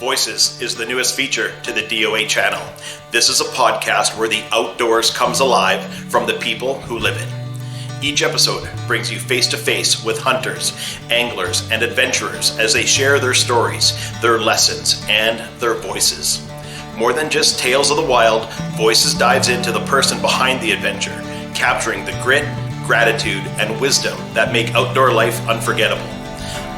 Voices is the newest feature to the DOA channel. This is a podcast where the outdoors comes alive from the people who live it. Each episode brings you face to face with hunters, anglers, and adventurers as they share their stories, their lessons, and their voices. More than just tales of the wild, Voices dives into the person behind the adventure, capturing the grit, gratitude, and wisdom that make outdoor life unforgettable.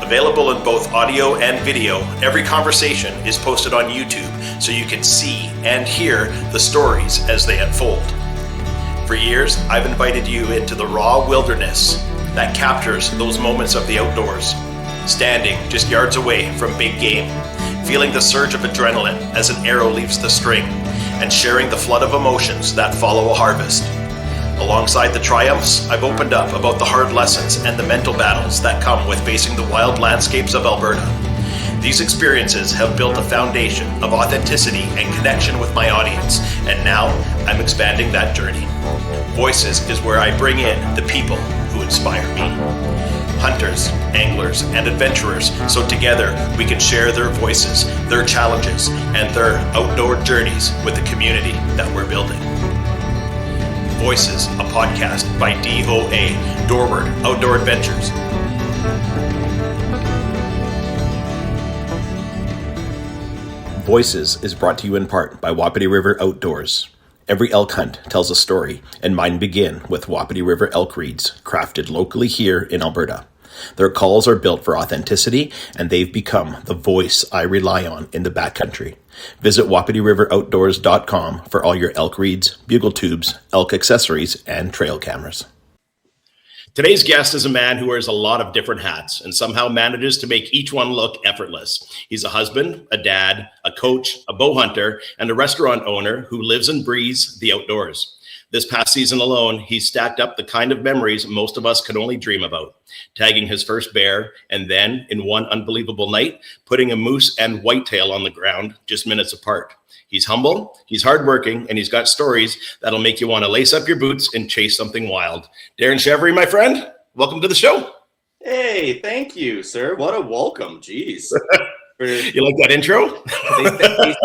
Available in both audio and video, every conversation is posted on YouTube so you can see and hear the stories as they unfold. For years, I've invited you into the raw wilderness that captures those moments of the outdoors. Standing just yards away from big game, feeling the surge of adrenaline as an arrow leaves the string, and sharing the flood of emotions that follow a harvest. Alongside the triumphs, I've opened up about the hard lessons and the mental battles that come with facing the wild landscapes of Alberta. These experiences have built a foundation of authenticity and connection with my audience, and now I'm expanding that journey. Voices is where I bring in the people who inspire me. Hunters, anglers, and adventurers, so together we can share their voices, their challenges, and their outdoor journeys with the community that we're building. Voices, a podcast by DOA, Dorward Outdoor Adventures. Voices is brought to you in part by Wapiti River Outdoors. Every elk hunt tells a story, and mine begin with Wapiti River elk reeds, crafted locally here in Alberta. Their calls are built for authenticity, and they've become the voice I rely on in the backcountry. Visit WapitiRiverOutdoors.com for all your elk reeds, bugle tubes, elk accessories, and trail cameras. Today's guest is a man who wears a lot of different hats and somehow manages to make each one look effortless. He's a husband, a dad, a coach, a bow hunter, and a restaurant owner who lives and breathes the outdoors. This past season alone, he stacked up the kind of memories most of us could only dream about. Tagging his first bear, and then, in one unbelievable night, putting a moose and whitetail on the ground just minutes apart. He's humble, he's hardworking, and he's got stories that'll make you want to lace up your boots and chase something wild. Darren Cheverie, my friend, welcome to the show. Hey, thank you, sir. What a welcome. Jeez. You like that intro? They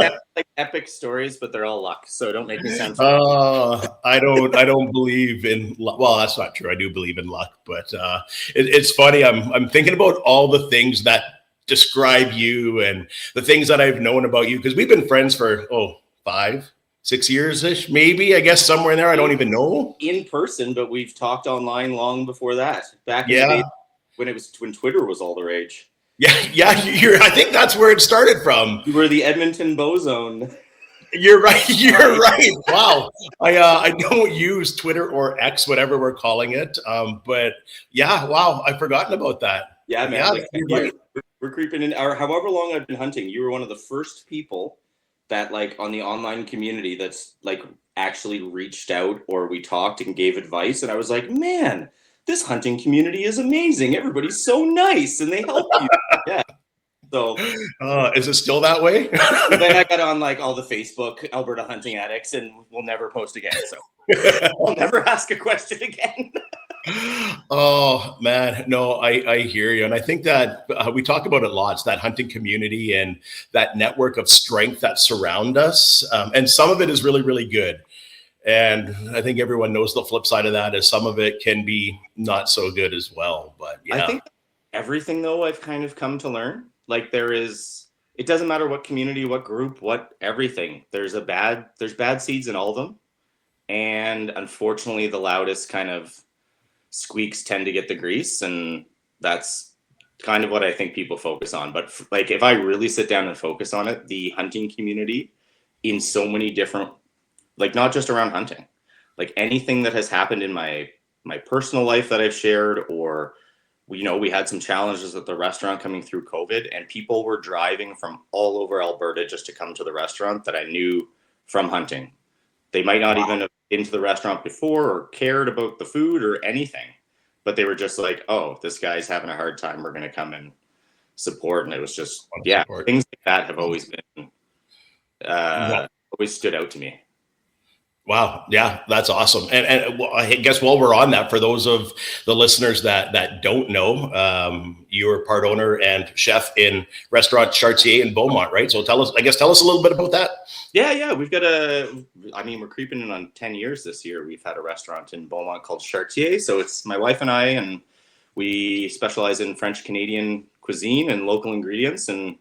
sound like epic stories, but they're all luck. So don't make me sound. I don't believe in luck. Well, that's not true. I do believe in luck, but it's funny. I'm thinking about all the things that describe you and the things that I've known about you, because we've been friends for 5-6 years ish, maybe. I guess somewhere in there. I don't even know in person, but we've talked online long before that. Back in the day when Twitter was all the rage. Yeah. I think that's where it started from. You were the Edmonton Bozone. You're right. Wow. I don't use Twitter or X, whatever we're calling it. But yeah, wow. I've forgotten about that. Yeah, man. Yeah, we're creeping in. Or however long I've been hunting, you were one of the first people that, like, on the online community that's like actually reached out, or we talked and gave advice. And I was like, man, this hunting community is amazing. Everybody's so nice and they help you. Yeah. So is it still that way? Then I got on like all the Facebook Alberta hunting addicts, and we'll never post again. So I'll never ask a question again. Oh man, no, I hear you. And I think that we talk about it lots, that hunting community and that network of strength that surround us. And some of it is really, really good. And I think everyone knows the flip side of that is some of it can be not so good as well. But yeah. I think everything, though, I've kind of come to learn. Like it doesn't matter what community, what group, what everything. There's bad seeds in all of them. And unfortunately, the loudest kind of squeaks tend to get the grease. And that's kind of what I think people focus on. But like, if I really sit down and focus on it, the hunting community in so many different, like, not just around hunting, like anything that has happened in my personal life that I've shared, or, we had some challenges at the restaurant coming through COVID, and people were driving from all over Alberta just to come to the restaurant that I knew from hunting. They might not even have been to the restaurant before or cared about the food or anything, but they were just like, oh, this guy's having a hard time. We're going to come and support. And it was just, things like that have always been, always stood out to me. Wow. Yeah, that's awesome. And well, I guess while we're on that, for those of the listeners that don't know, you're part owner and chef in restaurant Chartier in Beaumont, right? So tell us a little bit about that. Yeah. We're creeping in on 10 years this year. We've had a restaurant in Beaumont called Chartier. So it's my wife and I, and we specialize in French Canadian cuisine and local ingredients, and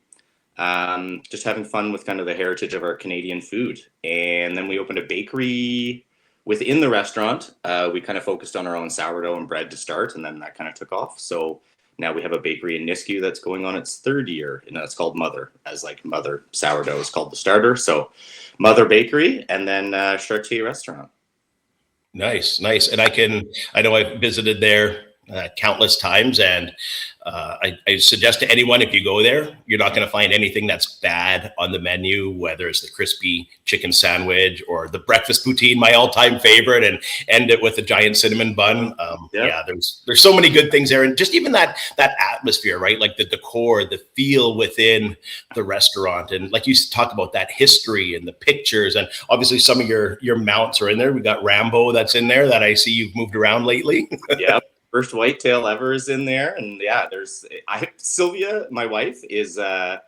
just having fun with kind of the heritage of our Canadian food. And then we opened a bakery within the restaurant. We kind of focused on our own sourdough and bread to start, and then that kind of took off. So now we have a bakery in Nisku that's going on its third year, and that's called Mother, as like Mother Sourdough is called the starter. So Mother Bakery, and then Chartier Restaurant. Nice, nice. And I know I've visited there countless times, and I suggest to anyone, if you go there, you're not going to find anything that's bad on the menu, whether it's the crispy chicken sandwich or the breakfast poutine, my all-time favorite, and end it with a giant cinnamon bun. Yeah, there's so many good things there, and just even that atmosphere, right? Like the decor, the feel within the restaurant, and like you talk about that history and the pictures, and obviously some of your mounts are in there. We got Rambo that's in there that I see you've moved around lately. Yeah. First whitetail ever is in there, and yeah, Sylvia, my wife, is I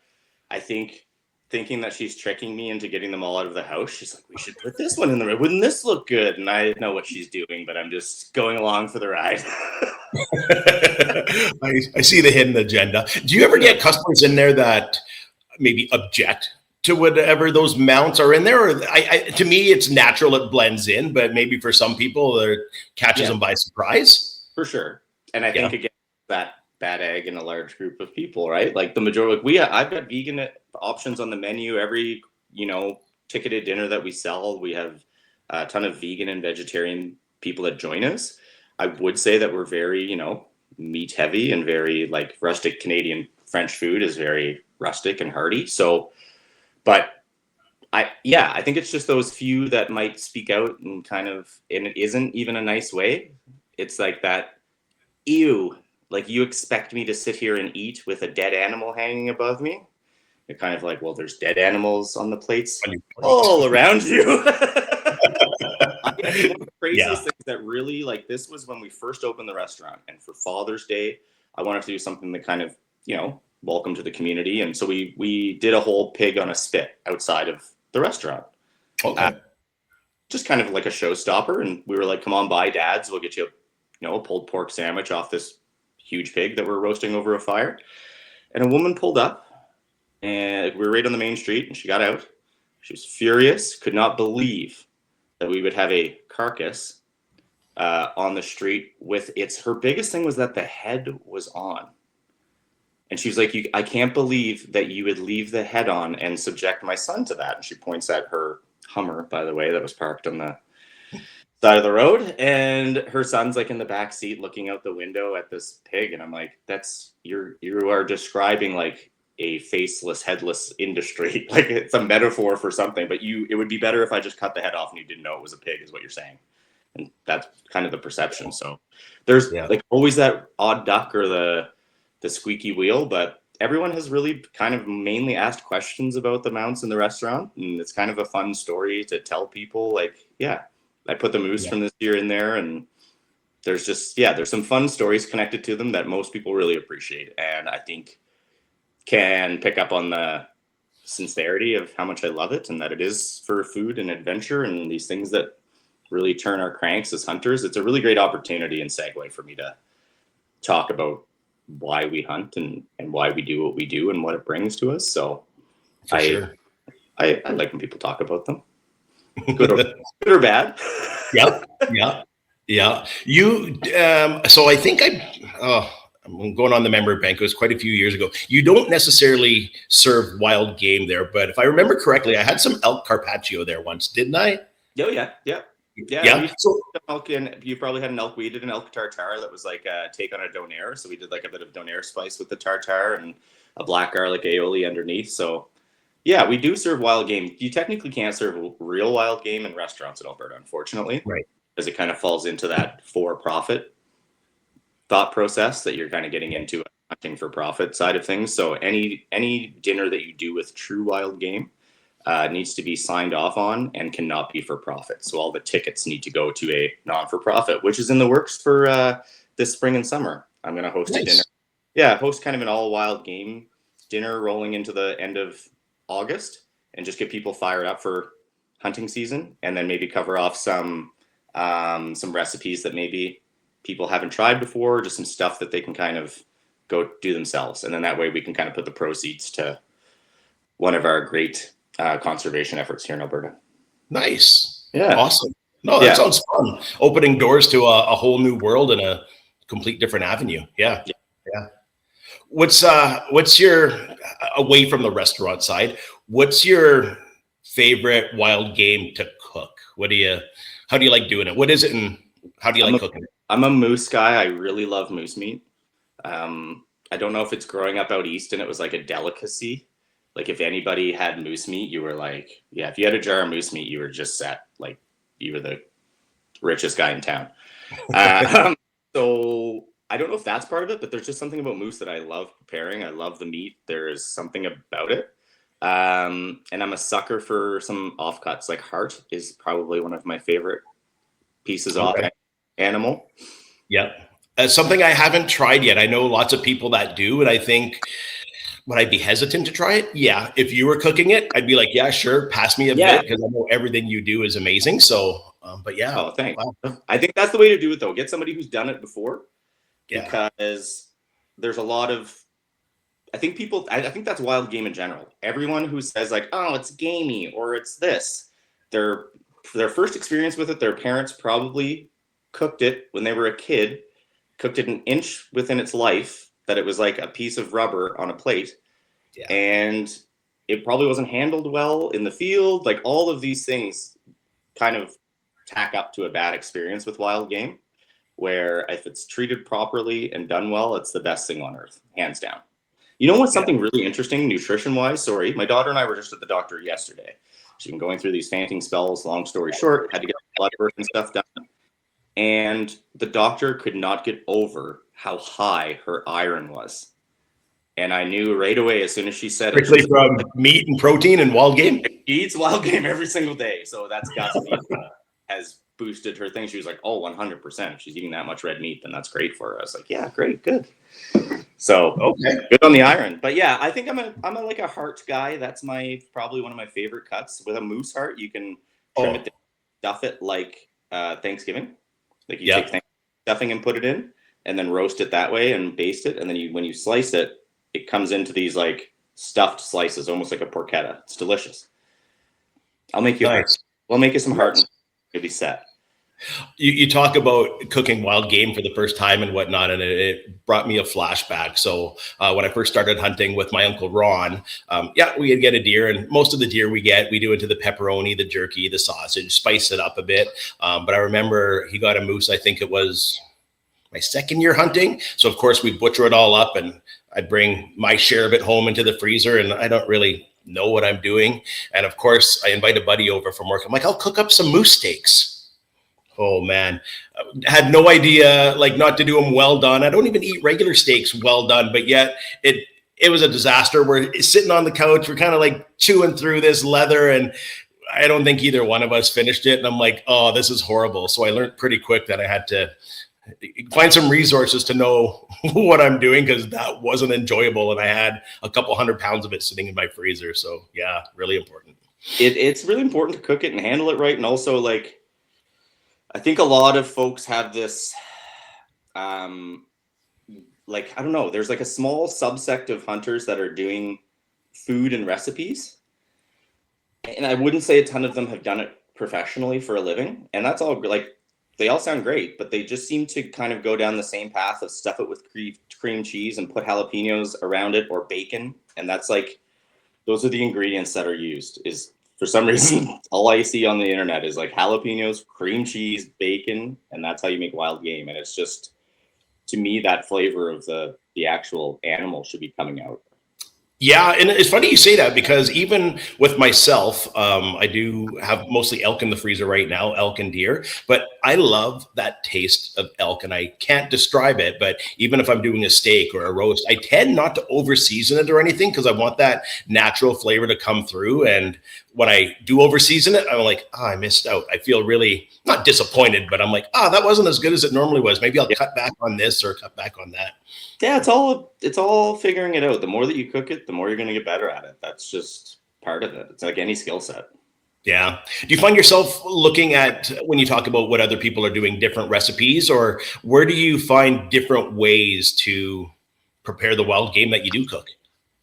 think thinking that she's tricking me into getting them all out of the house. She's like, "We should put this one in the room. Wouldn't this look good?" And I know what she's doing, but I'm just going along for the ride. I see the hidden agenda. Do you ever get customers in there that maybe object to whatever those mounts are in there? Or to me, it's natural; it blends in. But maybe for some people, it catches them by surprise. For sure. And I think, again, that bad egg in a large group of people, right? Like the majority, I've got vegan options on the menu. Every, ticketed dinner that we sell, we have a ton of vegan and vegetarian people that join us. I would say that we're very, meat heavy, and very like rustic Canadian French food is very rustic and hearty. So, but I think it's just those few that might speak out and it isn't even a nice way. It's like that, ew, like you expect me to sit here and eat with a dead animal hanging above me? You're kind of like, well, there's dead animals on the plates all around you. I think one of the craziest things that really, like, this was when we first opened the restaurant, and for Father's Day, I wanted to do something that kind of, welcome to the community. And so we did a whole pig on a spit outside of the restaurant. Okay. Just kind of like a showstopper. And we were like, come on by, dads, we'll get you a pulled pork sandwich off this huge pig that we're roasting over a fire. And a woman pulled up, and we were right on the main street, and she got out. She was furious, could not believe that we would have a carcass on the street with her biggest thing was that the head was on. And she was like, I can't believe that you would leave the head on and subject my son to that. And she points at her Hummer, by the way, that was parked on the side of the road, and her son's like in the back seat looking out the window at this pig. And I'm like, you are describing like a faceless, headless industry. Like it's a metaphor for something, but it would be better if I just cut the head off and you didn't know it was a pig, is what you're saying. And that's kind of the perception. So there's like always that odd duck or the squeaky wheel, but everyone has really kind of mainly asked questions about the mounts in the restaurant. And it's kind of a fun story to tell people, like, I put the moose from this year in there, and there's just, there's some fun stories connected to them that most people really appreciate. And I think can pick up on the sincerity of how much I love it, and that it is for food and adventure and these things that really turn our cranks as hunters. It's a really great opportunity and segue for me to talk about why we hunt and why we do what we do and what it brings to us. So I like when people talk about them. Good or bad. Yeah. You, so I think I'm going on the memory bank. It was quite a few years ago. You don't necessarily serve wild game there, but if I remember correctly, I had some elk carpaccio there once, didn't I? Oh, yeah. So elk, and you probably had an elk. We did an elk tartare that was like a take on a donair. So we did like a bit of donair spice with the tartare and a black garlic aioli underneath. So yeah, we do serve wild game. You technically can't serve real wild game in restaurants in Alberta, unfortunately, right? Because it kind of falls into that for-profit thought process that you're kind of getting into hunting for profit side of things. So any dinner that you do with true wild game, needs to be signed off on and cannot be for profit. So all the tickets need to go to a non-for-profit, which is in the works for this spring and summer. I'm going to host a dinner. Yeah, host kind of an all wild game dinner rolling into the end of August and just get people fired up for hunting season, and then maybe cover off some recipes that maybe people haven't tried before, just some stuff that they can kind of go do themselves. And then that way we can kind of put the proceeds to one of our great conservation efforts here in Alberta. Nice. Yeah. Awesome. No, that sounds fun. Opening doors to a whole new world and a complete different avenue. Yeah. What's your, away from the restaurant side, what's your favorite wild game to cook? How do you like doing it? What is it, and how do you like cooking it? I'm a moose guy. I really love moose meat. I don't know if it's growing up out east and it was like a delicacy. Like if anybody had moose meat, you were like, yeah, if you had a jar of moose meat, you were just set. Like you were the richest guy in town. So I don't know if that's part of it, but there's just something about moose that I love preparing. I love the meat. There is something about it. And I'm a sucker for some offcuts. Like heart is probably one of my favorite pieces off animal. Yep. Something I haven't tried yet. I know lots of people that do, and I think, would I be hesitant to try it? Yeah. If you were cooking it, I'd be like, yeah, sure. Pass me a bit, because I know everything you do is amazing. So, but yeah. Oh, thanks. Wow. I think that's the way to do it, though. Get somebody who's done it before, because there's a lot of, I think that's wild game in general. Everyone who says like, oh, it's gamey or it's this, their first experience with it, their parents probably cooked it when they were a kid, cooked it an inch within its life, that it was like a piece of rubber on a plate. Yeah. And it probably wasn't handled well in the field. Like all of these things kind of tack up to a bad experience with wild game, where if it's treated properly and done well, it's the best thing on earth, hands down. You know what's something really interesting nutrition wise? Sorry, my daughter and I were just at the doctor yesterday. She's been going through these fainting spells, long story short, had to get blood work and stuff done. And the doctor could not get over how high her iron was. And I knew right away as soon as she said it. Strictly from meat and protein and wild game? She eats wild game every single day. So that's got to be has boosted her thing. She was like, oh, 100%. If she's eating that much red meat, then that's great for her. I was like, yeah, great, good. So good on the iron. But yeah, I think I'm a like a heart guy. That's probably one of my favorite cuts. With a moose heart, you can trim it, stuff it like Thanksgiving. Like you take stuffing and put it in, and then roast it that way and baste it. And then when you slice it, it comes into these like stuffed slices, almost like a porchetta. It's delicious. I'll make you We'll make you some heart and you'll be set. You talk about cooking wild game for the first time and whatnot, and it brought me a flashback. So when I first started hunting with my Uncle Ron, we'd get a deer, and most of the deer we do into the pepperoni, the jerky, the sausage, spice it up a bit. But I remember he got a moose, I think it was my second year hunting. So of course we butcher it all up, and I bring my share of it home into the freezer, and I don't really know what I'm doing. And of course I invite a buddy over from work. I'm like, I'll cook up some moose steaks. Oh man, had no idea, like not to do them well done. I don't even eat regular steaks well done, but yet it was a disaster. We're sitting on the couch. We're kind of like chewing through this leather, and I don't think either one of us finished it. And I'm like, oh, this is horrible. So I learned pretty quick that I had to find some resources to know what I'm doing, because that wasn't enjoyable. And I had a couple 100 pounds of it sitting in my freezer. So yeah, really important. It's really important to cook it and handle it right. And also, like, I think a lot of folks have this, like, I don't know, there's like a small subsect of hunters that are doing food and recipes. And I wouldn't say a ton of them have done it professionally for a living. And that's all, like, they all sound great, but they just seem to kind of go down the same path of stuff it with cream cheese and put jalapenos around it, or bacon. And that's like, those are the ingredients that are used. Is for some reason, all I see on the internet is like jalapenos, cream cheese, bacon, and that's how you make wild game. And it's just, to me, that flavor of the actual animal should be coming out. Yeah, and it's funny you say that, because even with myself, I do have mostly elk in the freezer right now, elk and deer, but I love that taste of elk, and I can't describe it. But even if I'm doing a steak or a roast, I tend not to over season it or anything, because I want that natural flavor to come through. And when I do overseason it, I'm like, I missed out. I feel really not disappointed, but I'm like, that wasn't as good as it normally was. Maybe I'll cut back on this or cut back on that. Yeah, it's all figuring it out. The more that you cook it, the more you're going to get better at it. That's just part of it. It's like any skill set. Yeah. Do you find yourself looking at, when you talk about what other people are doing, different recipes, or where do you find different ways to prepare the wild game that you do cook?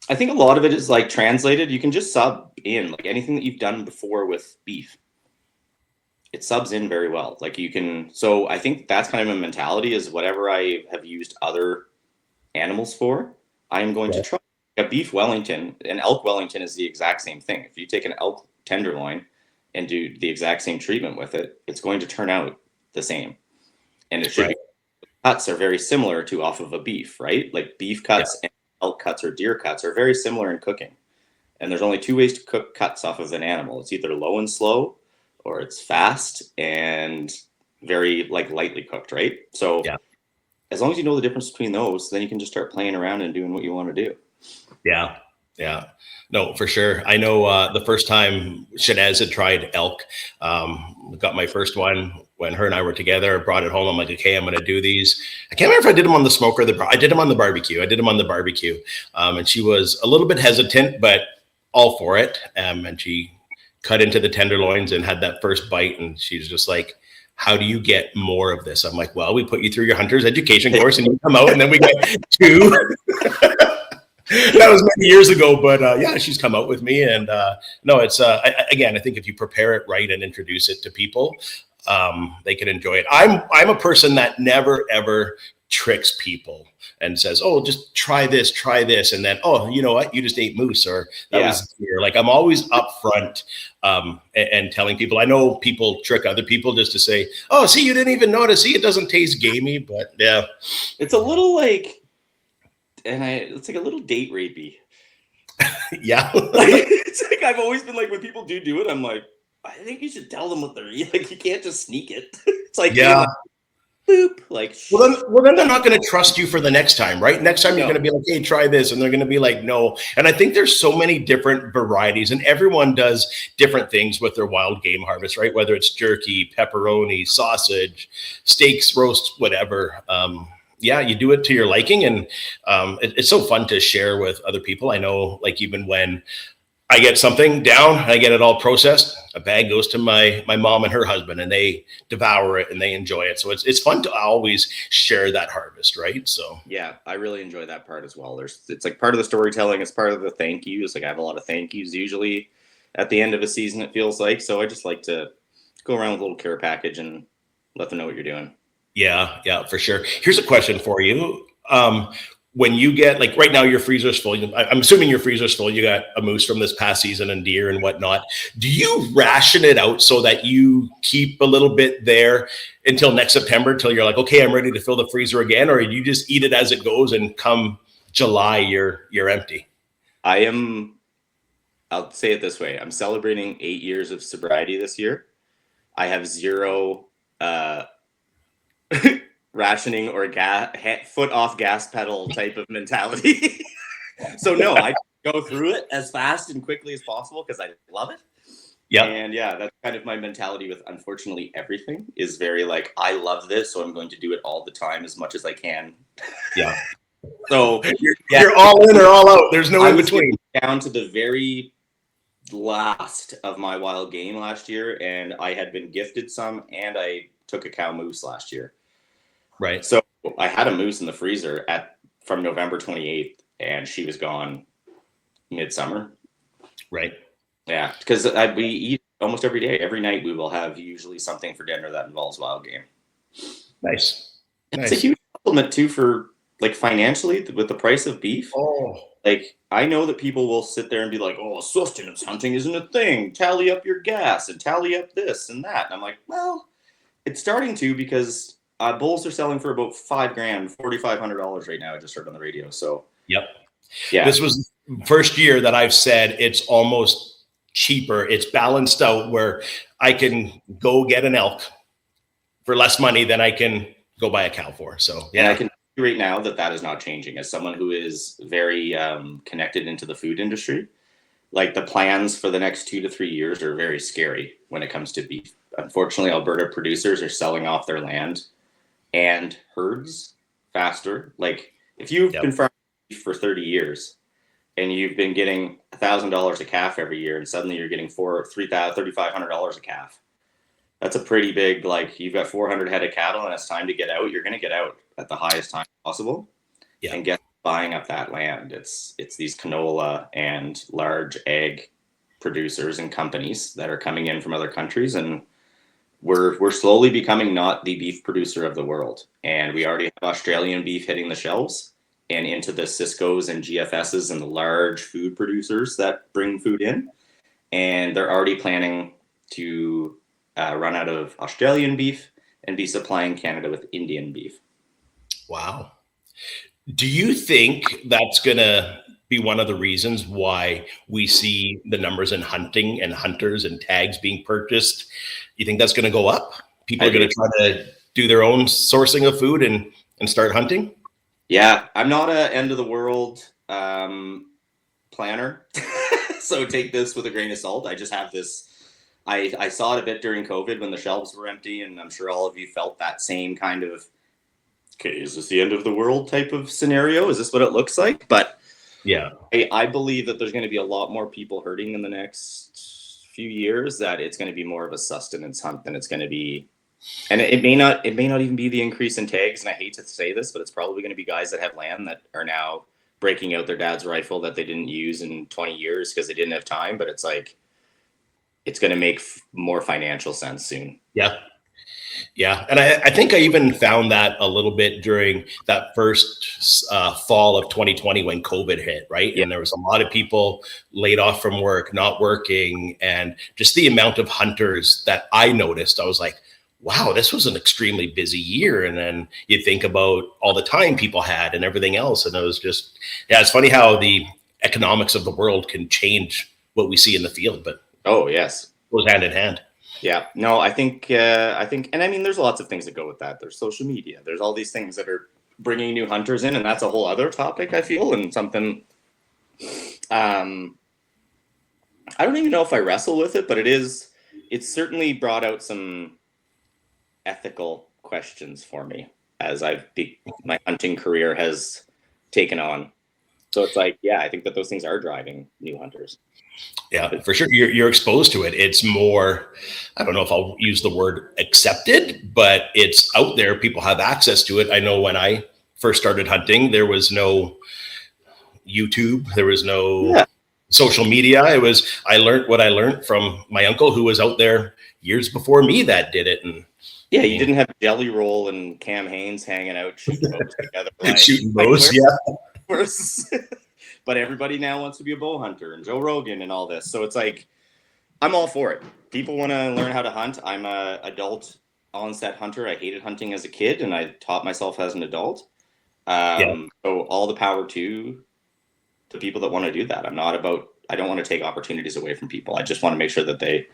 I think a lot of it is like translated. You can just sub in like anything that you've done before with beef. It subs in very well. Like you can, so I think that's kind of a mentality, is whatever I have used other animals for, I am going to try. A beef Wellington, an elk Wellington is the exact same thing. If you take an elk tenderloin and do the exact same treatment with it, it's going to turn out the same. And it should be. Cuts are very similar to off of a beef, right? Like beef cuts and elk cuts or deer cuts are very similar in cooking. And there's only two ways to cook cuts off of an animal. It's either low and slow, or it's fast and very like lightly cooked, right? So as long as you know the difference between those, then you can just start playing around and doing what you want to do. Yeah. Yeah. No, for sure. I know the first time Shanaz had tried elk, got my first one when her and I were together, brought it home. I'm like, okay, I'm going to do these. I can't remember if I did them on the smoke or I did them on the barbecue. And she was a little bit hesitant, but all for it. And she cut into the tenderloins and had that first bite. And she's just like, how do you get more of this? I'm like, well, we put you through your hunter's education course and you come out and then we get two. That was many years ago, but she's come out with me, and no, it's again, I think if you prepare it right and introduce it to people, they can enjoy it. I'm a person that never ever tricks people and says, oh, just try this, and then, oh, you know what, you just ate moose, or that was deer. Like I'm always upfront and telling people. I know people trick other people just to say, oh, see, you didn't even notice. See, it doesn't taste gamey, but yeah, it's a little like. And it's like a little date rapey. Yeah. It's like I've always been like, when people do it, I'm like, I think you should tell them what they're eating. Like you can't just sneak it. It's like, yeah, boop. Like, well then they're not going to trust you for the next time, right? Next time you're going to be like, hey, try this, and they're going to be like, no. And I think there's so many different varieties, and everyone does different things with their wild game harvest, right? Whether it's jerky, pepperoni, sausage, steaks, roast, whatever. You do it to your liking, and it's so fun to share with other people. I know, like, even when I get something down, I get it all processed, a bag goes to my mom and her husband, and they devour it and they enjoy it. So it's fun to always share that harvest, right? So yeah, I really enjoy that part as well. It's like part of the storytelling. It's part of the thank yous. Like I have a lot of thank yous usually at the end of a season, it feels like. So I just like to go around with a little care package and let them know what you're doing. Yeah, for sure. Here's a question for you. When you get, like, right now your freezer's full, I'm assuming your freezer's full, you got a moose from this past season and deer and whatnot. Do you ration it out so that you keep a little bit there until next September, until you're like, okay, I'm ready to fill the freezer again? Or you just eat it as it goes and come July, you're empty? I'll say it this way. I'm celebrating 8 years of sobriety this year. I have zero, rationing or foot off gas pedal type of mentality. So no, I go through it as fast and quickly as possible because I love it. Yeah. And that's kind of my mentality with, unfortunately, everything is very like, I love this, so I'm going to do it all the time as much as I can. Yeah. So you're all in or all out. There's no in between. Down to the very last of my wild game last year, and I had been gifted some, and I took a cow moose last year. Right. So I had a moose in the freezer from November 28th, and she was gone midsummer. Right. Yeah, because we eat almost every day. Every night we will have usually something for dinner that involves wild game. Nice. It's a huge supplement too for, like, financially with the price of beef. Oh. Like, I know that people will sit there and be like, oh, sustenance hunting isn't a thing. Tally up your gas and tally up this and that. And I'm like, well, it's starting to, because bulls are selling for about $5,000, $4,500 right now. I just heard on the radio. So, yep. Yeah. This was the first year that I've said it's almost cheaper. It's balanced out where I can go get an elk for less money than I can go buy a cow for. So, yeah. And I can tell you right now that is not changing. As someone who is very connected into the food industry, like the plans for the next 2 to 3 years are very scary when it comes to beef. Unfortunately, Alberta producers are selling off their land and herds faster. Like if you've been farming beef for 30 years and you've been getting $1,000 a calf every year, and suddenly you're getting $3,500 a calf. That's a pretty big, like you've got 400 head of cattle and it's time to get out. You're going to get out at the highest time possible. Yeah. And get buying up that land. It's these canola and large ag producers and companies that are coming in from other countries, and we're slowly becoming not the beef producer of the world. And we already have Australian beef hitting the shelves and into the Cisco's and GFS's and the large food producers that bring food in. And they're already planning to run out of Australian beef and be supplying Canada with Indian beef. Wow. Do you think that's going to be one of the reasons why we see the numbers in hunting and hunters and tags being purchased? You think that's going to go up? People are going to try to do their own sourcing of food and start hunting? Yeah, I'm not a end of the world planner. So take this with a grain of salt. I just have this. I saw it a bit during COVID when the shelves were empty, and I'm sure all of you felt that same kind of, okay, is this the end of the world type of scenario? Is this what it looks like? But yeah, I believe that there's going to be a lot more people hurting in the next few years, that it's going to be more of a sustenance hunt than it's going to be. And it may not even be the increase in tags. And I hate to say this, but it's probably going to be guys that have land that are now breaking out their dad's rifle that they didn't use in 20 years because they didn't have time. But it's like, it's going to make more financial sense soon. Yeah. Yeah. And I think I even found that a little bit during that first fall of 2020 when COVID hit, right? Yeah. And there was a lot of people laid off from work, not working, and just the amount of hunters that I noticed, I was like, wow, this was an extremely busy year. And then you think about all the time people had and everything else. And it was just, yeah, it's funny how the economics of the world can change what we see in the field, but oh, yes, it goes hand in hand. Yeah, no, I think, and I mean, there's lots of things that go with that. There's social media. There's all these things that are bringing new hunters in, and that's a whole other topic, I feel, and something, I don't even know if I wrestle with it, but it's certainly brought out some ethical questions for me as my hunting career has taken on. So it's like, yeah, I think that those things are driving new hunters. Yeah, for sure. You're exposed to it. It's more, I don't know if I'll use the word accepted, but it's out there. People have access to it. I know when I first started hunting, there was no YouTube. There was no social media. I learned what I learned from my uncle who was out there years before me that did it. And yeah, you didn't have Jelly Roll and Cam Haines hanging out shooting bows together. Shooting bows, yeah. But everybody now wants to be a bow hunter, and Joe Rogan and all this. So it's like, I'm all for it. People want to learn how to hunt. I'm a adult onset hunter. I hated hunting as a kid, and I taught myself as an adult. So all the power to the people that want to do that. I don't want to take opportunities away from people. I just want to make sure that they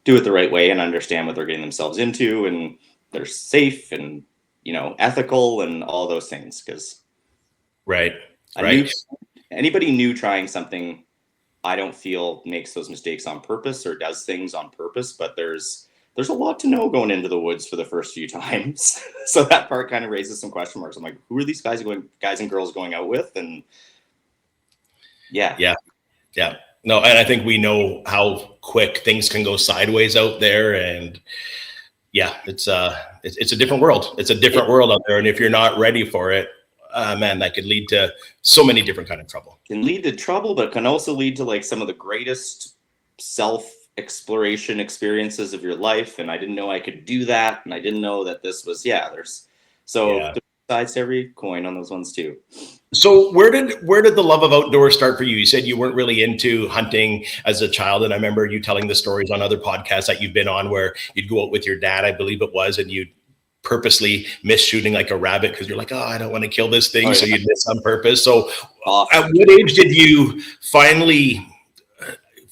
do it the right way and understand what they're getting themselves into, and they're safe and, ethical and all those things. Because anybody new trying something, I don't feel makes those mistakes on purpose or does things on purpose, but there's a lot to know going into the woods for the first few times. So that part kind of raises some question marks. I'm like, who are these guys and girls going out with? And yeah. No, and I think we know how quick things can go sideways out there, and yeah, it's a different world. It's a different world out there, and if you're not ready for it, man, that could lead to so many different kind of trouble. Can lead to trouble, but can also lead to like some of the greatest self-exploration experiences of your life. And I didn't know I could do that, and I didn't know that this was there's sides to every coin on those ones too. So where did the love of outdoors start for you? You said you weren't really into hunting as a child, and I remember you telling the stories on other podcasts that you've been on where you'd go out with your dad, I believe it was, and you'd purposely miss shooting like a rabbit because you're like, I don't want to kill this thing. So you'd miss on purpose. So at what age did you finally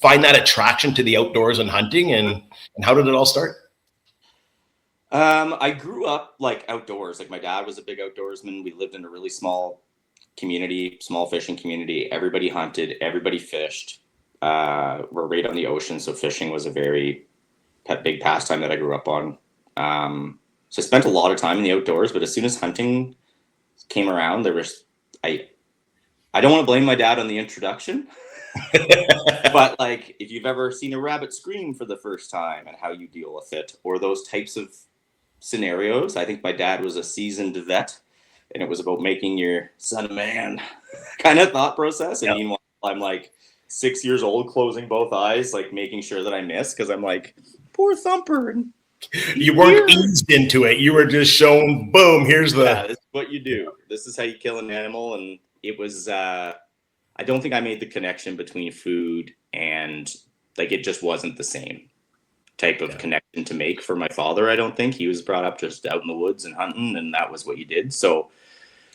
find that attraction to the outdoors and hunting, and how did it all start? I grew up like outdoors. Like my dad was a big outdoorsman. We lived in a really small community, small fishing community. Everybody hunted, everybody fished. We're right on the ocean, so fishing was a very big pastime that I grew up on. So I spent a lot of time in the outdoors, but as soon as hunting came around, I don't want to blame my dad on the introduction, but like if you've ever seen a rabbit scream for the first time and how you deal with it, or those types of scenarios, I think my dad was a seasoned vet, and it was about making your son a man kind of thought process. And Yep. meanwhile, I'm like 6 years old, closing both eyes, like making sure that I miss, because I'm like, poor Thumper. And You weren't eased into it. You were just shown, boom, here's the... yeah, this is what you do. This is how you kill an animal. And it was, I don't think I made the connection between food and like, it just wasn't the same type of connection to make for my father. I don't think he was brought up just out in the woods and hunting, and that was what you did. So,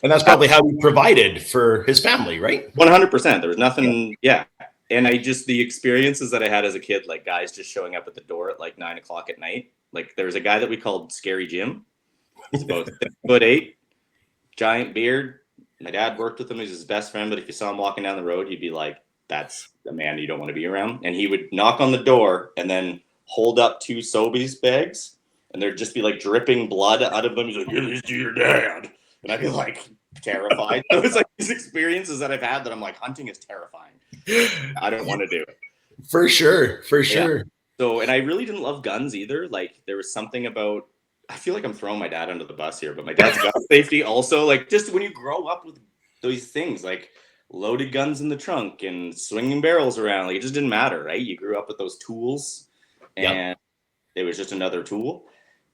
And that's probably how he provided for his family, right? 100%. There was nothing. Yeah. And the experiences that I had as a kid, like guys just showing up at the door at like 9 o'clock at night. Like there was a guy that we called Scary Jim. He's about 6'8", giant beard. My dad worked with him. He's his best friend. But if you saw him walking down the road, you'd be like, that's a man you don't want to be around. And he would knock on the door and then hold up 2 Sobeys bags, and there'd just be like dripping blood out of them. He's like, give these to your dad. And I'd be like terrified. So it's like these experiences that I've had that I'm like, hunting is terrifying. I don't want to do it. For sure. Yeah. So, and I really didn't love guns either. Like there was something about, I feel like I'm throwing my dad under the bus here, but my dad's gun safety also, like just when you grow up with those things, like loaded guns in the trunk and swinging barrels around, like it just didn't matter, right? You grew up with those tools, and it was just another tool.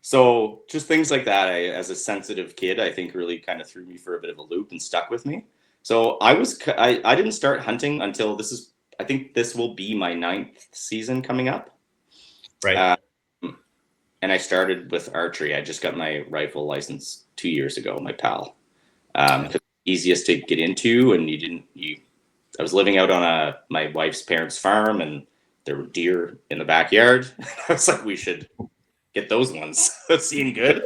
So just things like that, as a sensitive kid, I think really kind of threw me for a bit of a loop and stuck with me. So I didn't start hunting until I think this will be my 9th season coming up. Right. And I started with archery. I just got my rifle license 2 years ago, my pal. Easiest to get into, and I was living out on my wife's parents' farm, and there were deer in the backyard. I was like, we should get those ones. That seemed good.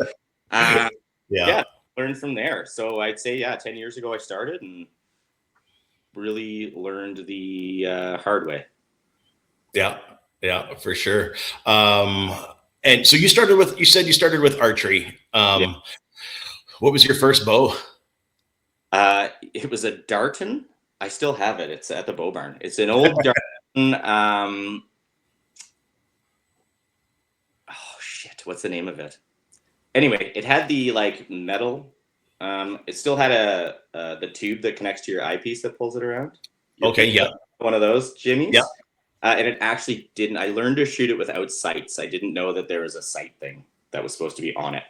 Learned from there. So I'd say, 10 years ago I started and really learned the hard way. Yeah, for sure. And so you said you started with archery. What was your first bow? It was a Darton. I still have it. It's at the bow barn. It's an old Darton. What's the name of it? Anyway, it had the like metal. It still had the tube that connects to your eyepiece that pulls it around. One of those Jimmy's. Yeah. And it actually didn't. I learned to shoot it without sights. I didn't know that there was a sight thing that was supposed to be on it.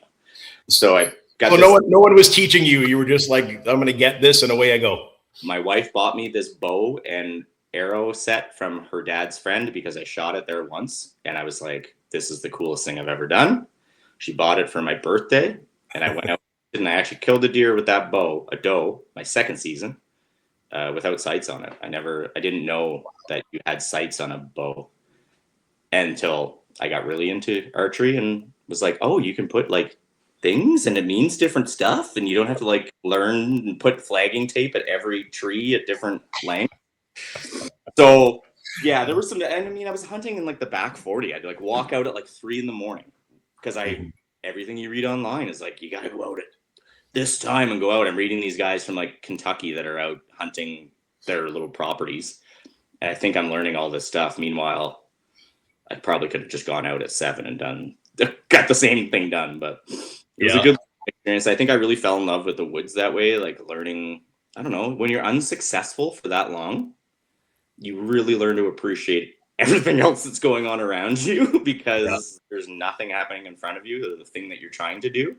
So I got. So no one was teaching you. You were just like, I'm going to get this, and away I go. My wife bought me this bow and arrow set from her dad's friend because I shot it there once, and I was like, this is the coolest thing I've ever done. She bought it for my birthday, and I went out and I actually killed a deer with that bow, a doe, my second season, without sights on it. I didn't know that you had sights on a bow until I got really into archery and was like, oh, you can put like things and it means different stuff, and you don't have to like learn and put flagging tape at every tree at different lengths. So yeah, there was some, and I mean, I was hunting in like the back 40. I'd like walk out at like 3 a.m. because everything you read online is like, you got to go out at this time and go out. I'm reading these guys from like Kentucky that are out hunting their little properties. And I think I'm learning all this stuff. Meanwhile, I probably could have just gone out at 7 and got the same thing done, but it was a good experience. I think I really fell in love with the woods that way, like learning, I don't know, when you're unsuccessful for that long, you really learn to appreciate everything else that's going on around you because there's nothing happening in front of you, the thing that you're trying to do.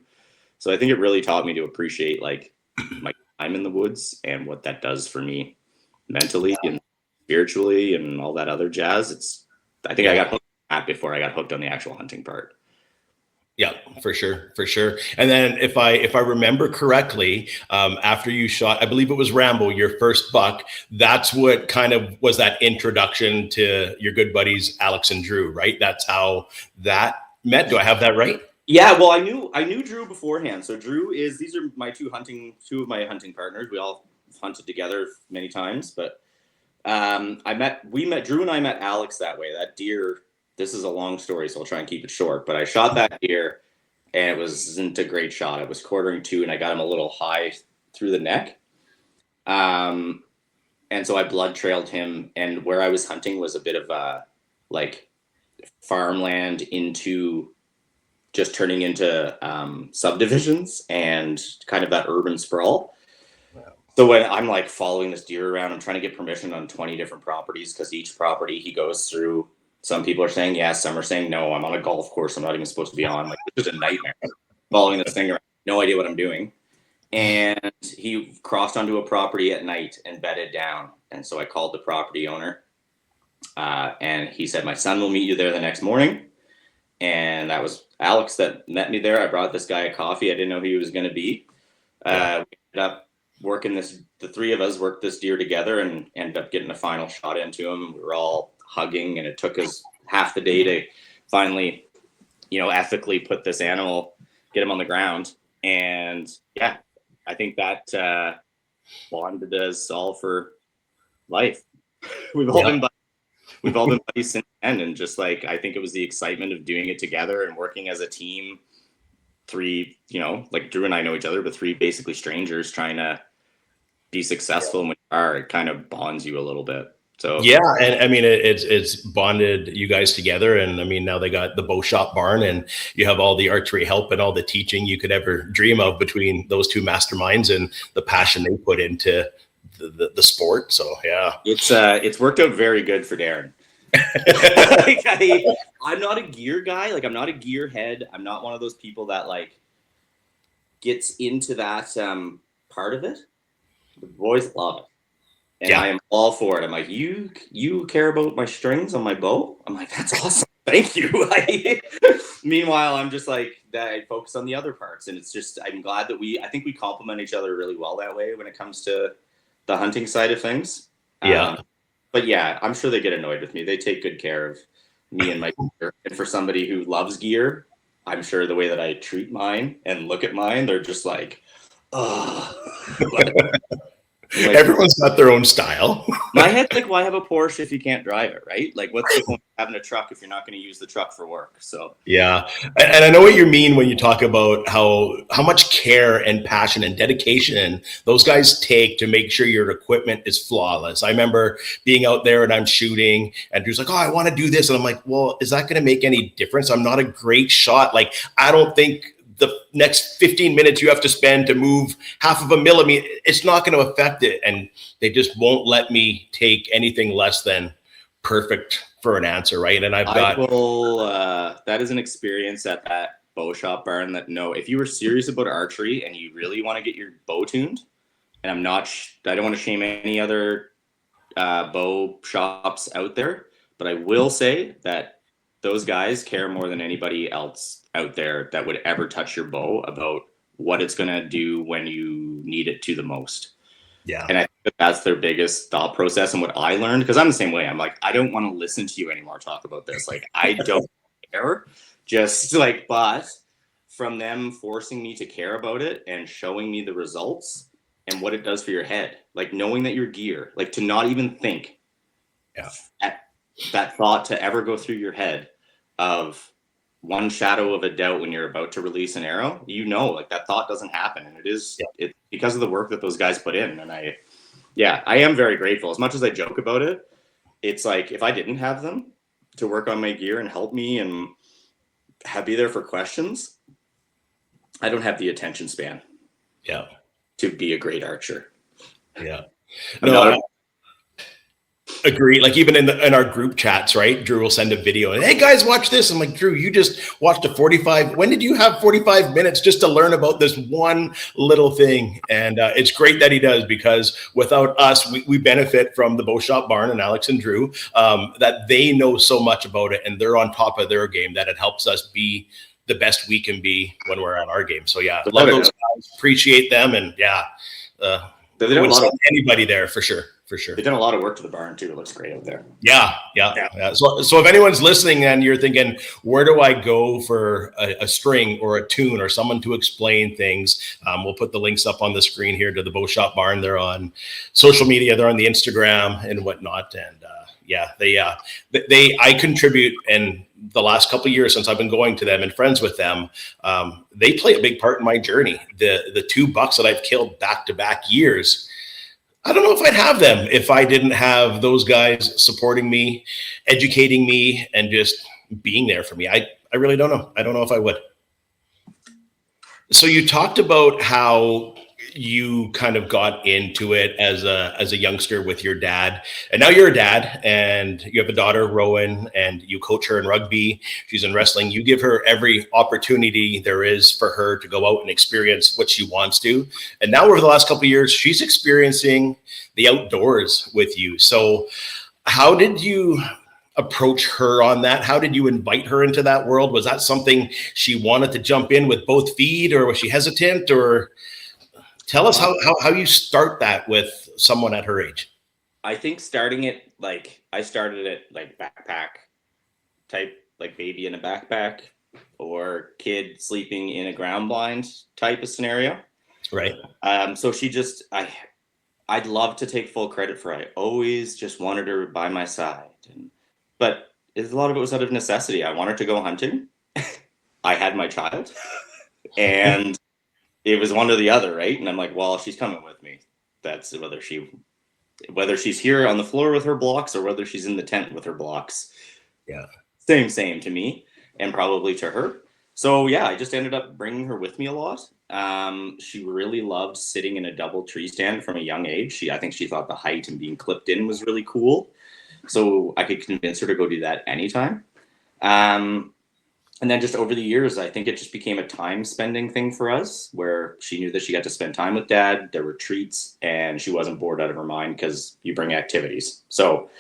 So I think it really taught me to appreciate like my time in the woods and what that does for me mentally and spiritually and all that other jazz. I think I got hooked on that before I got hooked on the actual hunting part. Yeah, for sure. And then if I remember correctly, after you shot, I believe it was Rambo, your first buck, that's what kind of was that introduction to your good buddies, Alex and Drew, right? That's how that met. Do I have that right? Yeah, well, I knew Drew beforehand. So Drew these are my two of my hunting partners. We all hunted together many times, but Drew and I met Alex that way. That deer, this is a long story, so I'll try and keep it short, but I shot that deer and it wasn't a great shot. It was quartering 2 and I got him a little high through the neck. And so I blood trailed him, and where I was hunting was a bit of a like farmland into just turning into subdivisions and kind of that urban sprawl. Wow. So when I'm like following this deer around, I'm trying to get permission on 20 different properties, because each property he goes through, some people are saying yes, some are saying no. I'm on a golf course I'm not even supposed to be on. Like, this is a nightmare following this thing around. No idea what I'm doing. And he crossed onto a property at night and bedded down. And so I called the property owner, and he said, my son will meet you there the next morning. And that was Alex that met me there. I brought this guy a coffee. I didn't know who he was going to be. We ended up working the 3 of us worked this deer together and ended up getting a final shot into him. We were all hugging, and it took us half the day to finally, ethically put this animal, get him on the ground. And yeah, I think that bonded us all for life. We've all been buddies since then, and just like, I think it was the excitement of doing it together and working as a team. 3, like Drew and I know each other, but 3 basically strangers trying to be successful. And when you are, it kind of bonds you a little bit. So yeah, and I mean it's bonded you guys together, and I mean now they got the bow shop barn, and you have all the archery help and all the teaching you could ever dream of between those 2 masterminds and the passion they put into the sport. So yeah, it's worked out very good for Darren. I'm not a gear guy. Like, I'm not a gear head. I'm not one of those people that like gets into that part of it. The boys love it. And I am all for it. I'm like, you care about my strings on my bow? I'm like, that's awesome. Thank you. Meanwhile, I'm just like, that I focus on the other parts. And it's just, I'm glad that I think we complement each other really well that way when it comes to the hunting side of things. But yeah, I'm sure they get annoyed with me. They take good care of me and my gear. And for somebody who loves gear, I'm sure the way that I treat mine and look at mine, they're just like, oh. Like, everyone's got their own style. My head's like, why have a Porsche if you can't drive it, right? Like, what's the point of having a truck if you're not going to use the truck for work? So yeah, and I know what you mean when you talk about how much care and passion and dedication those guys take to make sure your equipment is flawless. I remember being out there and I'm shooting, and Drew's like, "Oh, I want to do this," and I'm like, "Well, is that going to make any difference? I'm not a great shot. Like, I don't think the next 15 minutes you have to spend to move half of a millimeter, it's not going to affect it." And they just won't let me take anything less than perfect for an answer, right? And that is an experience at that bow shop barn that, if you were serious about archery and you really want to get your bow tuned, and I don't want to shame any other bow shops out there, but I will say that those guys care more than anybody else out there that would ever touch your bow about what it's going to do when you need it to the most. Yeah. And I think that's their biggest thought process. And what I learned, because I'm the same way, I'm like, I don't want to listen to you anymore talk about this. Like, I don't care. Just like, but from them forcing me to care about it and showing me the results and what it does for your head, like knowing that your gear, like to not even think at that thought to ever go through your head of one shadow of a doubt when you're about to release an arrow, like that thought doesn't happen. And it's because of the work that those guys put in. And I am very grateful. As much as I joke about it, it's like, if I didn't have them to work on my gear and help me and be there for questions, I don't have the attention span to be a great archer. Agree. Like, even in our group chats, right? Drew will send a video and, hey guys, watch this. I'm like, Drew, you just watched when did you have 45 minutes just to learn about this one little thing? And it's great that he does, because without us, we benefit from the bow shop barn and Alex and Drew, that they know so much about it and they're on top of their game, that it helps us be the best we can be when we're at our game. So yeah, love those guys, appreciate them. And They've done a would lot send of anybody there for sure. For sure. They've done a lot of work to the barn too. It looks great out there. Yeah. So if anyone's listening and you're thinking, where do I go for a string or a tune or someone to explain things? We'll put the links up on the screen here to the Bow Shop Barn. They're on social media. They're on the Instagram and whatnot. And I contribute, and the last couple of years since I've been going to them and friends with them, they play a big part in my journey. The 2 bucks that I've killed back-to-back years, I don't know if I'd have them if I didn't have those guys supporting me, educating me, and just being there for me. I really don't know. I don't know if I would. So you talked about how you kind of got into it as a youngster with your dad, and now you're a dad and you have a daughter, Rowan, and you coach her in rugby. She's in wrestling. You give her every opportunity there is for her to go out and experience what she wants to. And now over the last couple of years, she's experiencing the outdoors with you. So how did you approach her on that? How did you invite her into that world? Was that something she wanted to jump in with both feet, or was she hesitant? Or tell us how you start that with someone at her age. I think starting it, like, I started it like backpack type, like baby in a backpack or kid sleeping in a ground blind type of scenario. Right. So she just, I'd love to take full credit for it. I always just wanted her by my side. But a lot of it was out of necessity. I wanted to go hunting. I had my child. And it was one or the other, right? And I'm like, well, she's coming with me. That's whether she's here on the floor with her blocks or whether she's in the tent with her blocks. Yeah. Same to me and probably to her. So yeah, I just ended up bringing her with me a lot. She really loved sitting in a double tree stand from a young age. I think she thought the height and being clipped in was really cool. So I could convince her to go do that anytime. And then just over the years, I think it just became a time spending thing for us where she knew that she got to spend time with dad. There were treats and she wasn't bored out of her mind because you bring activities. So,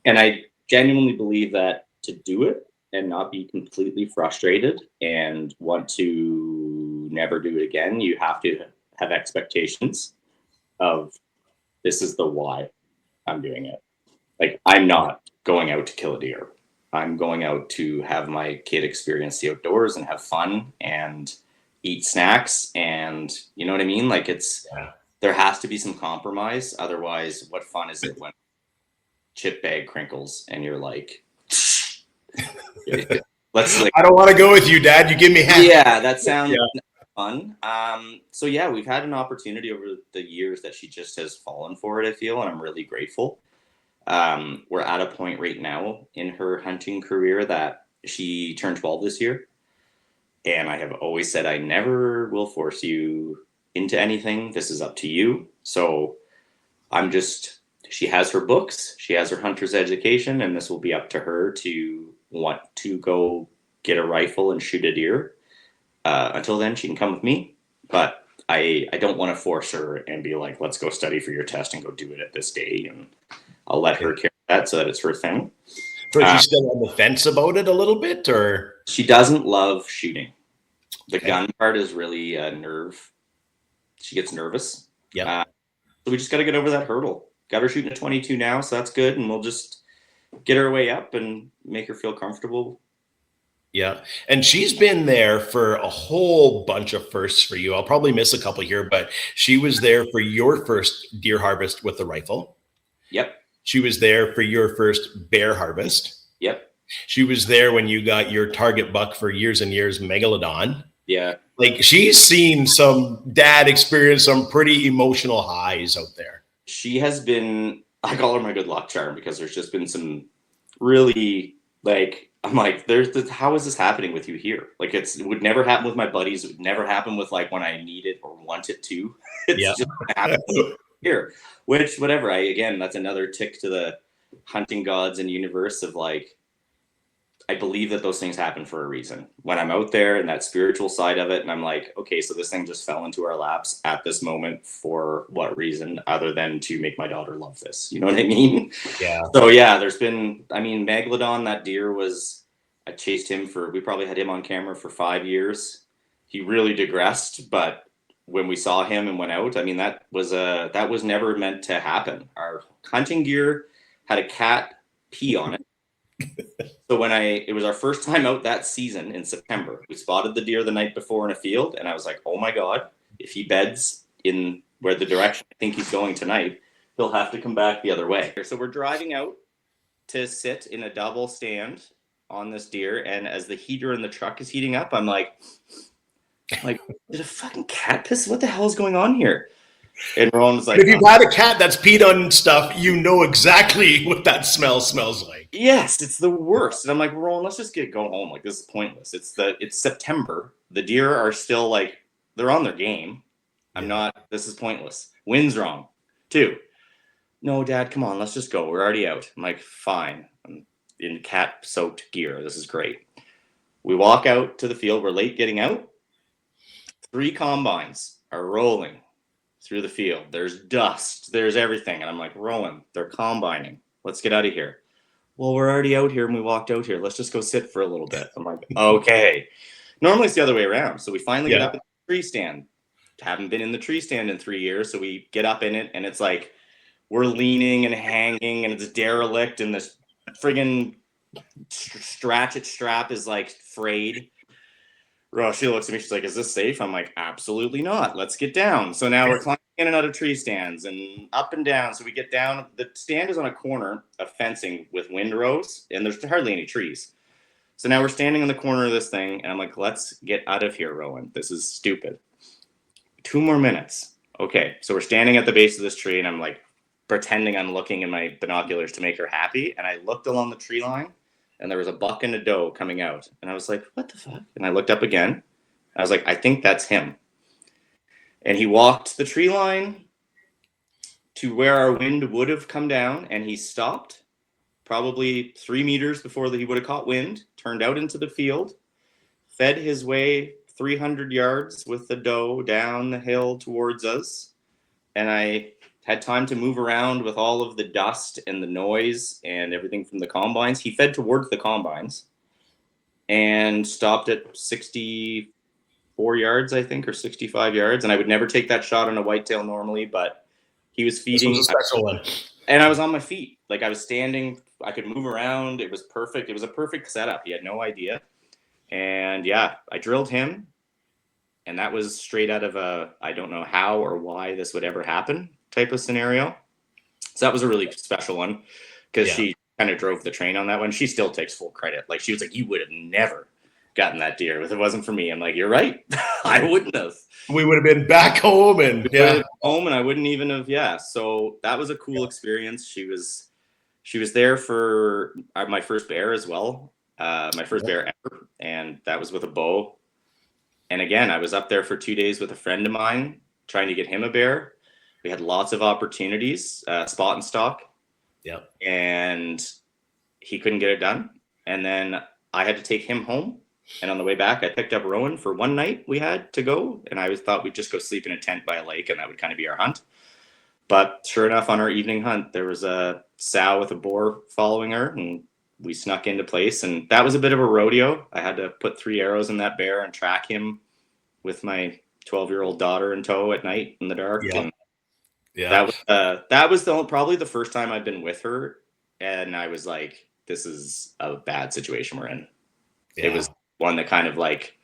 and I genuinely believe that to do it and not be completely frustrated and want to never do it again, you have to have expectations of this is the why I'm doing it. Like, I'm not going out to kill a deer. I'm going out to have my kid experience the outdoors and have fun and eat snacks. And you know what I mean? Like there has to be some compromise. Otherwise, what fun is it when chip bag crinkles and you're like, let's like, I don't want to go with you, Dad. You give me half. Yeah, that sounds fun. So yeah, we've had an opportunity over the years that she just has fallen for it, I feel, and I'm really grateful. We're at a point right now in her hunting career that she turned 12 this year. And I have always said, I never will force you into anything. This is up to you. So she has her books, she has her hunter's education, and this will be up to her to want to go get a rifle and shoot a deer. Until then, she can come with me, but I don't want to force her and be like, let's go study for your test and go do it at this day. And I'll let her carry that so that it's her thing. So is she still on the fence about it a little bit, or? She doesn't love shooting. The gun part is really a nerve. She gets nervous. Yeah. So we just got to get over that hurdle. Got her shooting at 22 now, so that's good. And we'll just get her way up and make her feel comfortable. Yeah. And she's been there for a whole bunch of firsts for you. I'll probably miss a couple here, but she was there for your first deer harvest with the rifle. Yep. She was there for your first bear harvest. Yep. She was there when you got your target buck for years and years, Megalodon. Yeah. Like, she's seen some dad experience some pretty emotional highs out there. She has been, I call her my good luck charm, because there's just been some really, like, I'm like, how is this happening with you here? Like, it would never happen with my buddies. It would never happen with like when I need it or want it to. It's just happening here, which whatever. That's another tick to the hunting gods and universe of like, I believe that those things happen for a reason. When I'm out there and that spiritual side of it, and I'm like, okay, so this thing just fell into our laps at this moment for what reason other than to make my daughter love this? You know what I mean? Yeah. So yeah, there's been, Megalodon, that deer I chased him we probably had him on camera for 5 years. He really digressed, but when we saw him and went out. I mean, that was never meant to happen. Our hunting gear had a cat pee on it. So it was our first time out that season in September. We spotted the deer the night before in a field, and I was like, oh my God, if he beds in where the direction I think he's going tonight, he'll have to come back the other way. So we're driving out to sit in a double stand on this deer, and as the heater in the truck is heating up, I'm like, did a fucking cat piss? What the hell is going on here? And Rowan was like, if you've had a cat that's peed on stuff, you know exactly what that smells like. Yes, it's the worst. And I'm like, Rowan, let's just go home. Like, this is pointless. It's September. The deer are still like, they're on their game. This is pointless. Wind's wrong too. No, Dad, come on, let's just go. We're already out. I'm like, fine. I'm in cat soaked gear. This is great. We walk out to the field. We're late getting out. 3 combines are rolling through the field. There's dust. There's everything. And I'm like, Rowan, they're combining. Let's get out of here. Well, we're already out here and we walked out here. Let's just go sit for a little bit. I'm like, okay. Normally it's the other way around. So we finally get up at the tree stand. Haven't been in the tree stand in 3 years. So we get up in it and it's like, we're leaning and hanging and it's derelict and this friggin' strap is like frayed. She looks at me, she's like, is this safe? I'm like, absolutely not. Let's get down. So now we're climbing in and out of tree stands and up and down. So we get down. The stand is on a corner of fencing with windrows, and there's hardly any trees. So now we're standing on the corner of this thing, and I'm like, let's get out of here, Rowan. This is stupid. 2 more minutes. Okay, so we're standing at the base of this tree, and I'm like pretending I'm looking in my binoculars to make her happy. And I looked along the tree line, and there was a buck and a doe coming out. And I was like, what the fuck? And I looked up again. I was like, I think that's him. And he walked the tree line to where our wind would have come down, and he stopped probably 3 meters before he would have caught wind, turned out into the field, fed his way 300 yards with the doe down the hill towards us. And I had time to move around with all of the dust and the noise and everything from the combines. He fed towards the combines and stopped at 64 yards, I think, or 65 yards. And I would never take that shot on a whitetail normally, but he was feeding. This was a special one. And I was on my feet. Like, I was standing. I could move around. It was perfect. It was a perfect setup. He had no idea. And yeah, I drilled him. And that was straight out of I don't know how or why this would ever happen type of scenario. So that was a really special one because she kind of drove the train on that one. She still takes full credit. Like, she was like, you would have never gotten that deer if it wasn't for me. I'm like, you're right. I wouldn't have. We would have been back home and I wouldn't even have. So that was a cool experience. She was there for my first bear as well. My first bear ever. And that was with a bow. And again, I was up there for 2 days with a friend of mine trying to get him a bear. We had lots of opportunities, spot and stock. Yeah. And he couldn't get it done. And then I had to take him home. And on the way back, I picked up Rowan for one night we had to go. And I thought we'd just go sleep in a tent by a lake and that would kind of be our hunt. But sure enough, on our evening hunt, there was a sow with a boar following her. And we snuck into place. And that was a bit of a rodeo. I had to put 3 arrows in that bear and track him with my 12-year-old daughter in tow at night in the dark. Yeah. And that was probably the first time I've been with her. And I was like, this is a bad situation we're in. Yeah. It was one that kind of like,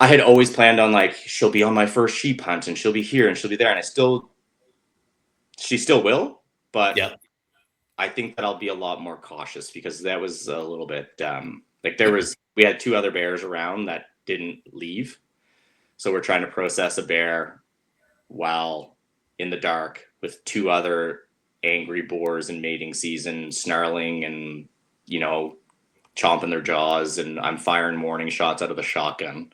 I had always planned on like, she'll be on my first sheep hunt and she'll be here and she'll be there. And she still will, but I think that I'll be a lot more cautious because that was a little bit, we had 2 other bears around that didn't leave. So we're trying to process a bear while in the dark with 2 other angry boars in mating season, snarling and, chomping their jaws. And I'm firing warning shots out of the shotgun.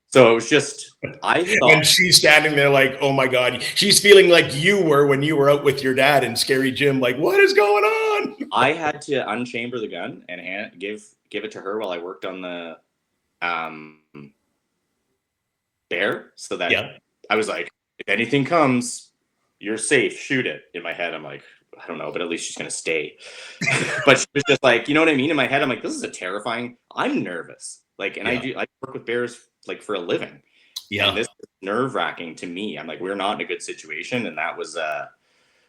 So it was just, I thought. And she's standing there like, oh my God. She's feeling like you were when you were out with your dad in Scary Jim. Like, what is going on? I had to unchamber the gun and give it to her while I worked on the bear. So that I was like, if anything comes, you're safe. Shoot it. In my head, I'm like, I don't know, but at least she's going to stay. But she was just like, you know what I mean? In my head, I'm like, this is a terrifying. I'm nervous. Like, and I work with bears like for a living. Yeah. And this is nerve-wracking to me. I'm like, we're not in a good situation. And that was,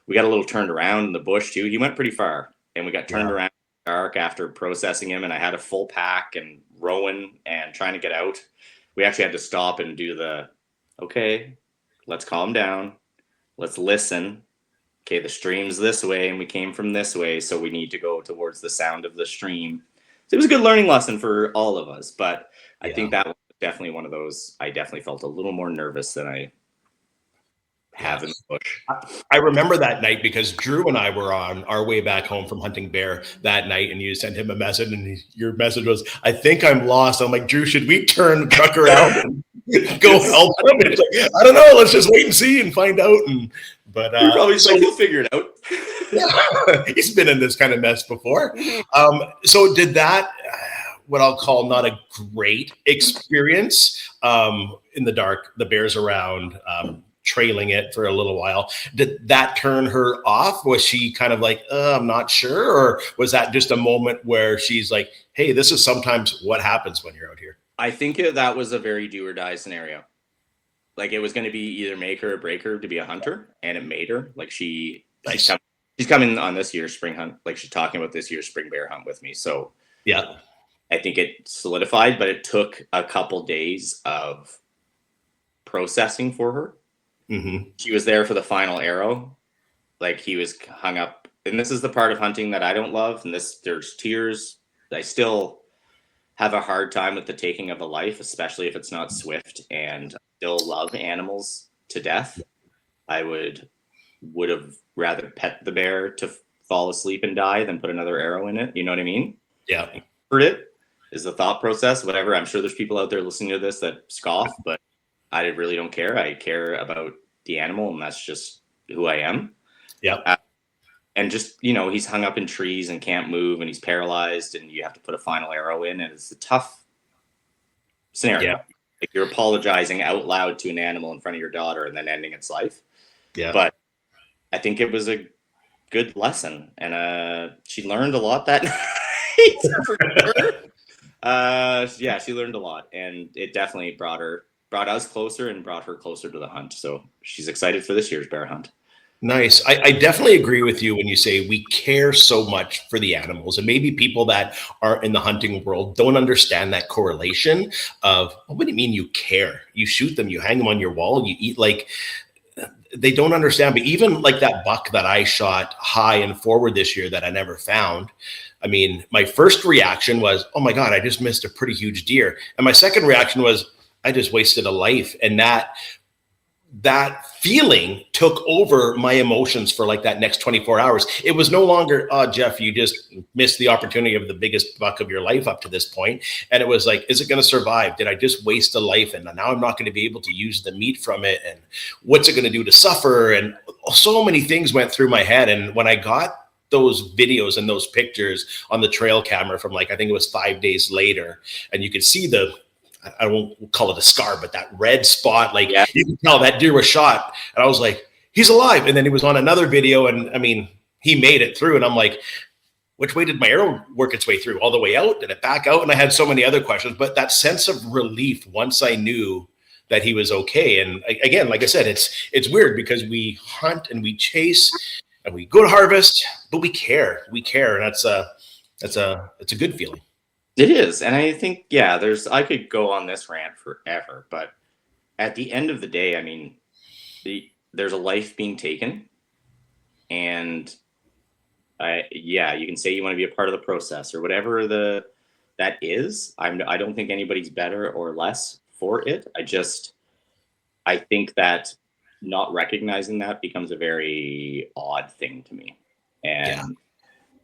we got a little turned around in the bush too. He went pretty far, and we got turned around in the dark after processing him. And I had a full pack and rowing and trying to get out. We actually had to stop and do okay, let's calm down. Let's listen. Okay, the stream's this way and we came from this way, so we need to go towards the sound of the stream. So it was a good learning lesson for all of us, but I think that was definitely one of those. I definitely felt a little more nervous than I have in the bush. I remember that night because Drew and I were on our way back home from hunting bear that night, and you sent him a message, and your message was, "I think I'm lost." I'm like, Drew, should we turn the truck around and go help him? It's like, I don't know. Let's just wait and see and find out. But you're probably like, he'll figure it out. Yeah, he's been in this kind of mess before. So did that, what I'll call not a great experience in the dark, the bears around, trailing it for a little while. Did that turn her off? Was she kind of like, I'm not sure? Or was that just a moment where she's like, hey, this is sometimes what happens when you're out here? I think that was a very do or die scenario. Like, it was going to be either make her or break her to be a hunter, and it made her. Like, she's coming on this year's spring hunt. Like, she's talking about this year's spring bear hunt with me. So yeah, I think it solidified, but it took a couple days of processing for her. Mm-hmm. She was there for the final arrow. Like, he was hung up, and this is the part of hunting that I don't love. And there's tears. I still have a hard time with the taking of a life, especially if it's not swift, and still love animals to death. I would have rather pet the bear to fall asleep and die than put another arrow in it. You know what I mean? Yeah. For it is the thought process, whatever. I'm sure there's people out there listening to this that scoff, but I really don't care. I care about the animal, and that's just who I am. Yeah. And just, he's hung up in trees and can't move, and he's paralyzed, and you have to put a final arrow in, and it's a tough scenario. Yeah. Like, you're apologizing out loud to an animal in front of your daughter and then ending its life. Yeah. But I think it was a good lesson, and she learned a lot that night for sure. Yeah, she learned a lot, and it definitely brought us closer and brought her closer to the hunt. So she's excited for this year's bear hunt. Nice. I definitely agree with you when you say we care so much for the animals, and maybe people that aren't in the hunting world don't understand that correlation of, what do you mean you care? You shoot them, you hang them on your wall, you eat. Like, they don't understand. But even like that buck that I shot high and forward this year that I never found, I mean, my first reaction was, oh my God, I just missed a pretty huge deer. And my second reaction was, I just wasted a life. And that feeling took over my emotions for like that next 24 hours. It was no longer, oh, Jeff, you just missed the opportunity of the biggest buck of your life up to this point. And it was like, is it going to survive? Did I just waste a life? And now I'm not going to be able to use the meat from it. And what's it going to do to suffer? And so many things went through my head. And when I got those videos and those pictures on the trail camera from, like, I think it was 5 days later, and you could see I won't call it a scar, but that red spot, like, yeah, you can tell that deer was shot. And I was like, he's alive. And then he was on another video, and I mean, he made it through. And I'm like, which way did my arrow work its way through? All the way out? Did it back out? And I had so many other questions, but that sense of relief once I knew that he was okay. And again, like I said, it's weird because we hunt and we chase and we go to harvest, but we care. And it's a good feeling. It is. And I think, yeah, I could go on this rant forever, but at the end of the day, I mean, there's a life being taken, and you can say you want to be a part of the process or whatever that is. I don't think anybody's better or less for it. I think that not recognizing that becomes a very odd thing to me. And yeah.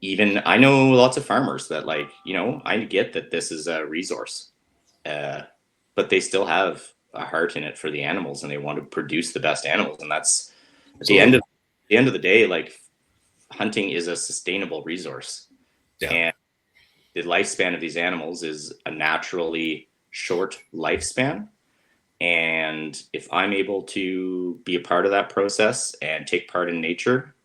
Even I know lots of farmers that, like, I get that this is a resource, but they still have a heart in it for the animals, and they want to produce the best animals. And that's at the end of the day, like, hunting is a sustainable resource. Yeah. And the lifespan of these animals is a naturally short lifespan. And if I'm able to be a part of that process and take part in nature,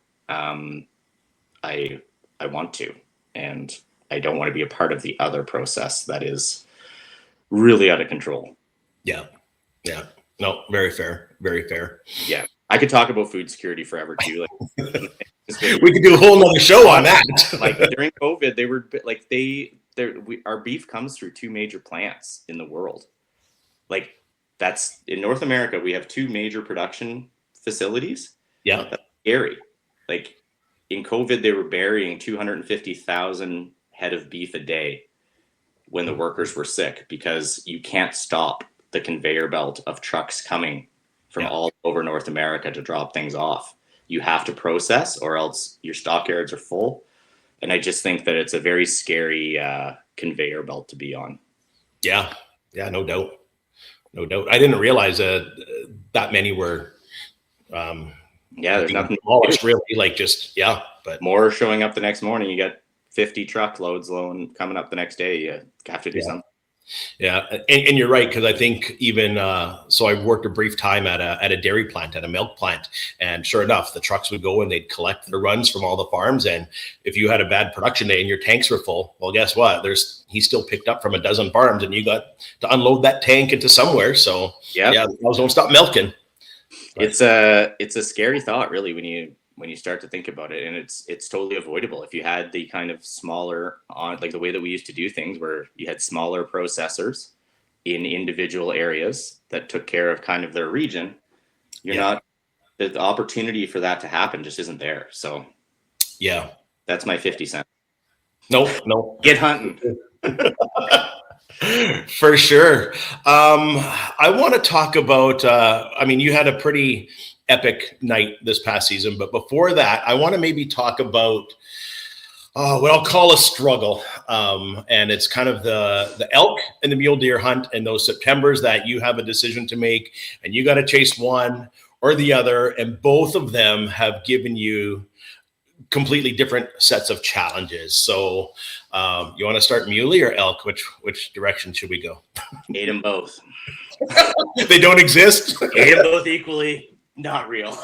I want to, and I don't want to be a part of the other process that is really out of control. Yeah. No, very fair. Very fair. Yeah. I could talk about food security forever too. Like, We could do a whole nother show on that. like during COVID, they were like our beef comes through two major plants in the world. Like that's in North America, we have two major production facilities. Yeah. That's scary. Like in COVID, they were burying 250,000 head of beef a day when the workers were sick because you can't stop the conveyor belt of trucks coming from all over North America to drop things off. You have to process or else your stockyards are full. And I just think that it's a very scary conveyor belt to be on. Yeah. Yeah. No doubt. No doubt. I didn't realize that many were. There's nothing. Really, like just but more showing up the next morning. You got 50 truckloads coming up the next day. You have to do something. Yeah, and you're right, because I think even so I worked a brief time at a dairy plant, at a milk plant, and sure enough, the trucks would go and they'd collect the runs from all the farms, and if you had a bad production day and your tanks were full, well, guess what? He still picked up from a dozen farms, and you got to unload that tank into somewhere. So the cows don't stop milking. But it's a scary thought, really, when you start to think about it, and it's totally avoidable if you had the kind of smaller like the way that we used to do things where you had smaller processors in individual areas that took care of kind of their region. The opportunity for that to happen just isn't there. So that's my 50 cents. No, get hunting. For sure. I want to talk about you had a pretty epic night this past season, but before that, I want to maybe talk about what I'll call a struggle, and it's kind of the elk and the mule deer hunt, and those Septembers that you have a decision to make, and you got to chase one or the other, and both of them have given you completely different sets of challenges. So you want to start muley or elk? Which direction should we go? Hate them both. They don't exist. Hate them both equally. Not real.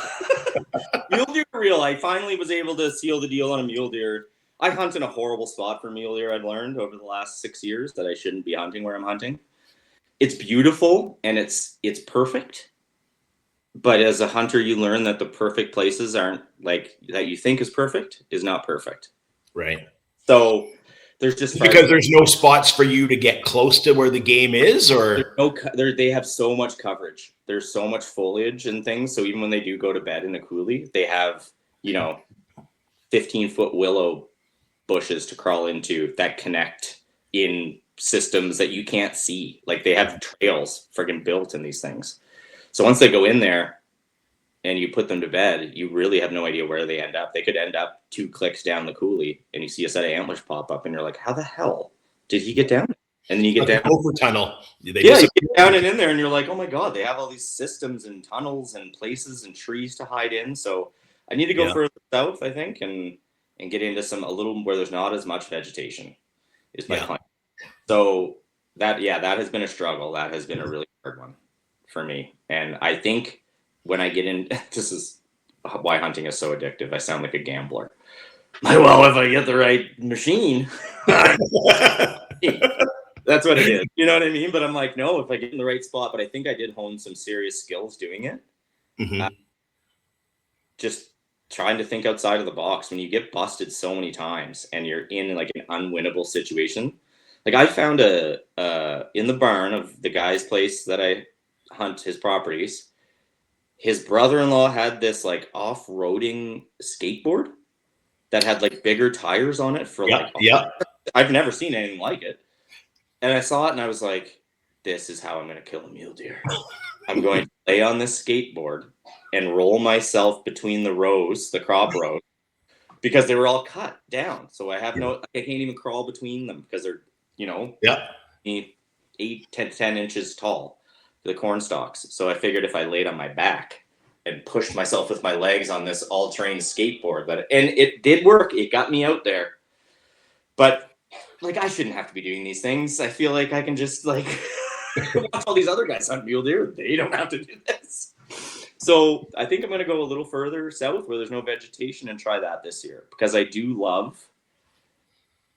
Mule deer real. I finally was able to seal the deal on a mule deer. I hunt in a horrible spot for mule deer. I've learned over the last 6 years that I shouldn't be hunting where I'm hunting. It's beautiful and it's perfect. But as a hunter, you learn that the perfect places aren't like that you think is perfect is not perfect. Right. So there's just because there's no spots for you to get close to where the game is, or they have so much coverage. There's so much foliage and things. So even when they do go to bed in a coulee, they have 15-foot willow bushes to crawl into that connect in systems that you can't see. Like they have trails friggin' built in these things. So once they go in there and you put them to bed, you really have no idea where they end up. They could end up 2 clicks down the coulee and you see a set of antlers pop up and you're like, how the hell did he get down? And then you get down over tunnel. You get down and in there and you're like, oh my God, they have all these systems and tunnels and places and trees to hide in. So I need to go further south, I think, and get into a little where there's not as much vegetation is my plan. So that has been a struggle. That has been a really hard one for me. And I think when I get in, this is why hunting is so addictive. I sound like a gambler. Well, if I get the right machine, that's what it is. You know what I mean? But I'm like, no, if I get in the right spot, but I think I did hone some serious skills doing it. Mm-hmm. Just trying to think outside of the box when you get busted so many times and you're in like an unwinnable situation. Like I found in the barn of the guy's place that I hunt his properties, his brother-in-law had this like off-roading skateboard that had like bigger tires on it for I've never seen anything like it. And I saw it and I was like, this is how I'm going to kill a mule deer. I'm going to lay on this skateboard and roll myself between the crop rows, because they were all cut down. So I can't even crawl between them because they're, 8, 10 inches tall, the corn stalks. So I figured if I laid on my back and pushed myself with my legs on this all-terrain skateboard, and it did work. It got me out there. But like, I shouldn't have to be doing these things. I feel like I can just like watch all these other guys hunt mule deer. They don't have to do this. So I think I'm going to go a little further south where there's no vegetation and try that this year, because I do love